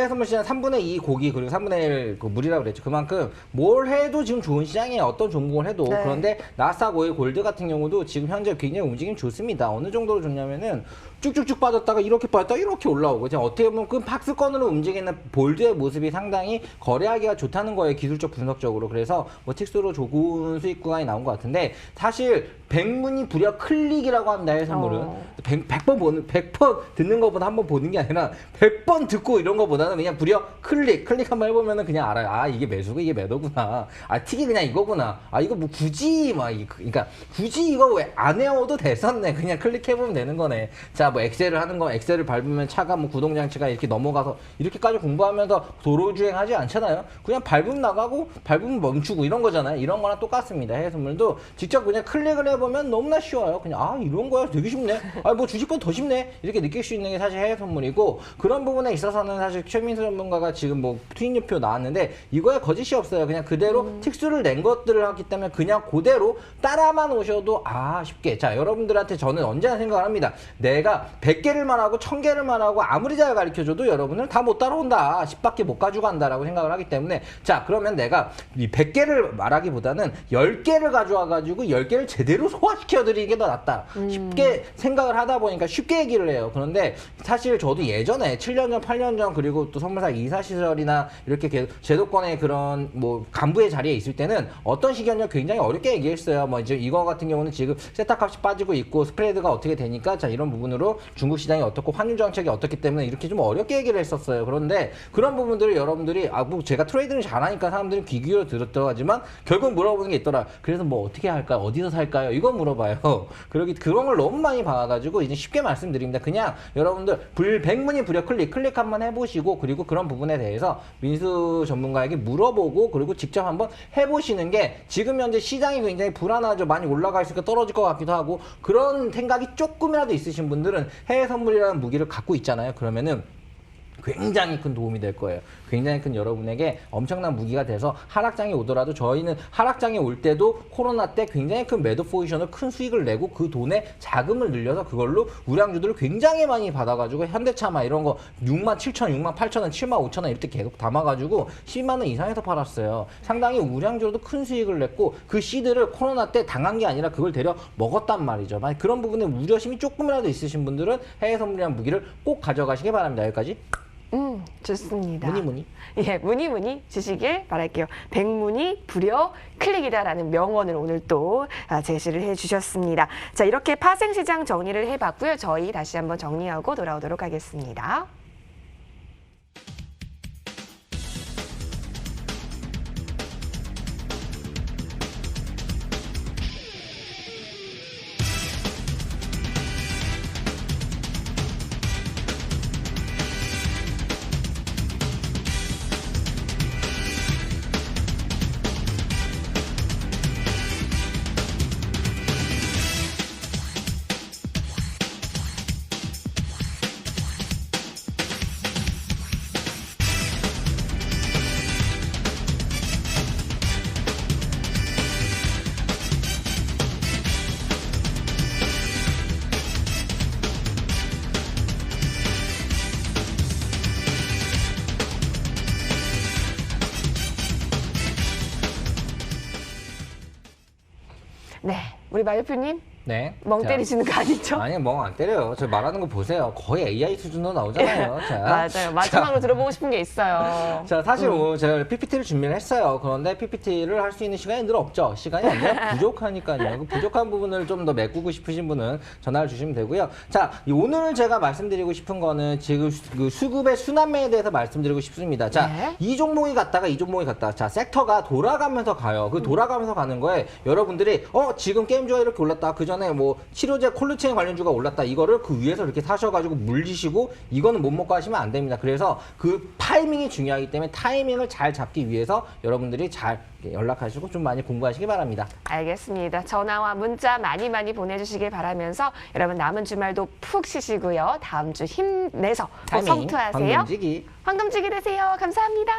선물 시장 3분의 2 고기 그리고 3분의 1 그 물이라고 그랬죠. 그만큼 뭘 해도 지금 좋은 시장이에요. 어떤 종목을 해도. 네. 그런데 나스닥 오일 골드 같은 경우도 지금 현재 굉장히 움직임 좋습니다. 어느 정도로 좋냐면은 쭉쭉쭉 빠졌다가 이렇게 빠졌다가 이렇게 올라오고 그냥 어떻게 보면 그 박스권으로 움직이는 볼드의 모습이 상당히 거래하기가 좋다는 거예요. 기술적 분석적으로. 그래서 뭐 틱스로 좋은 수익 구간이 나온 것 같은데 사실 백문이 불여 클릭이라고 합니다. 해외 선물은 100번 듣는 것보다 한번 보는 게 아니라 100번 듣고 이런 것보다는 그냥 불여 클릭 한번 해보면은 그냥 알아요. 아, 이게 매수고 이게 매도구나. 아, 틱이 그냥 이거구나. 아, 이거 뭐 굳이 그러니까 굳이 이거 왜 안 외워도 됐었네. 그냥 클릭해보면 되는 거네. 자, 뭐 엑셀을 하는 거 엑셀을 밟으면 차가 뭐 구동 장치가 이렇게 넘어가서 이렇게까지 공부하면서 도로 주행하지 않잖아요. 그냥 밟으면 나가고 밟으면 멈추고 이런 거잖아요. 이런 거랑 똑같습니다. 해외 선물도 직접 그냥 클릭을 해보면 너무나 쉬워요. 그냥 아, 이런 거야 되게 쉽네. 아, 뭐 주식보다 더 쉽네. 이렇게 느낄 수 있는 게 사실 해외 선물이고 그런 부분에 있어서는 사실 최민수 전문가가 지금 뭐 수익률표 나왔는데 이거에 거짓이 없어요. 그냥 그대로 틱수를 낸 것들을 하기 때문에 그냥 그대로 따라만 오셔도 쉽게. 자, 여러분들한테 저는 언제나 생각을 합니다. 내가 100개를 말하고 1000개를 말하고 아무리 잘 가르쳐줘도 여러분을 다 못 따라온다. 10밖에 못 가져간다라고 생각을 하기 때문에 자, 그러면 내가 이 100개를 말하기보다는 10개를 가져와가지고 10개를 제대로 소화시켜드리는 게 더 낫다. 쉽게 생각을 하다 보니까 쉽게 얘기를 해요. 그런데 사실 저도 예전에 7년 전, 8년 전 그리고 또 선물사 이사 시절이나 이렇게 계속 제도권의 그런 뭐 간부의 자리에 있을 때는 어떤 시기였냐 굉장히 어렵게 얘기했어요. 뭐 이제 이거 같은 경우는 지금 세타값이 빠지고 있고 스프레드가 어떻게 되니까 자, 이런 부분으로 중국 시장이 어떻고 환율 정책이 어떻기 때문에 이렇게 좀 어렵게 얘기를 했었어요. 그런데 그런 부분들을 여러분들이 뭐 제가 트레이딩을 잘하니까 사람들이 귀 기울여 들었다고 하지만 결국 물어보는 게 있더라. 그래서 뭐 어떻게 할까요? 어디서 살까요? 이거 물어봐요. 그런 걸 너무 많이 봐가지고 이제 쉽게 말씀드립니다. 그냥 여러분들 백문이 불여 클릭 한번 해보시고 그리고 그런 부분에 대해서 민수 전문가에게 물어보고 그리고 직접 한번 해보시는 게 지금 현재 시장이 굉장히 불안하죠. 많이 올라가 있으니까 떨어질 것 같기도 하고 그런 생각이 조금이라도 있으신 분들은 해외 선물이라는 무기를 갖고 있잖아요. 그러면은 굉장히 큰 도움이 될 거예요. 굉장히 큰 여러분에게 엄청난 무기가 돼서 하락장이 오더라도 저희는 하락장이 올 때도 코로나 때 굉장히 큰 매도 포지션을 큰 수익을 내고 그 돈에 자금을 늘려서 그걸로 우량주들을 굉장히 많이 받아가지고 현대차마 이런 거 67,000원, 68,000원, 75,000원 이렇게 계속 담아가지고 10만 원 이상에서 팔았어요. 상당히 우량주로도 큰 수익을 냈고 그 씨들을 코로나 때 당한 게 아니라 그걸 데려 먹었단 말이죠. 만약 그런 부분에 우려심이 조금이라도 있으신 분들은 해외 선물이라는 무기를 꼭 가져가시기 바랍니다. 여기까지. 좋습니다. 문의. 예, 문의 주시길 바랄게요. 백문이 불여 클릭이다라는 명언을 오늘 또 제시를 해주셨습니다. 자, 이렇게 파생시장 정리를 해봤고요. 저희 다시 한번 정리하고 돌아오도록 하겠습니다. 우리 마 대표님 네. 멍 자, 때리시는 거 아니죠? 아니 멍 안 때려요. 저 말하는 거 보세요. 거의 AI 수준으로 나오잖아요. 자, 맞아요. 마지막으로 들어보고 싶은 게 있어요. 자, 사실 오늘 제가 PPT를 준비를 했어요. 그런데 PPT를 할 수 있는 시간이 늘 없죠. 시간이 아니라 부족하니까요. 그 부족한 부분을 좀 더 메꾸고 싶으신 분은 전화를 주시면 되고요. 자, 오늘 제가 말씀드리고 싶은 거는 지금 그 수급의 순환매에 대해서 말씀드리고 싶습니다. 자, 네. 이 종목이 갔다가 이 종목이 갔다가 자, 섹터가 돌아가면서 가요. 그 돌아가면서 가는 거에 여러분들이 지금 게임주가 이렇게 올랐다. 그 전에 뭐 치료제 콜드체인 관련주가 올랐다. 이거를 그 위에서 이렇게 사셔가지고 물리시고 이거는 못 먹고 하시면 안 됩니다. 그래서 그 타이밍이 중요하기 때문에 타이밍을 잘 잡기 위해서 여러분들이 잘 연락하시고 좀 많이 공부하시기 바랍니다. 알겠습니다. 전화와 문자 많이 보내주시길 바라면서 여러분 남은 주말도 푹 쉬시고요. 다음 주 힘내서 또 타이밍, 성투하세요. 황금지기. 황금지기 되세요. 감사합니다.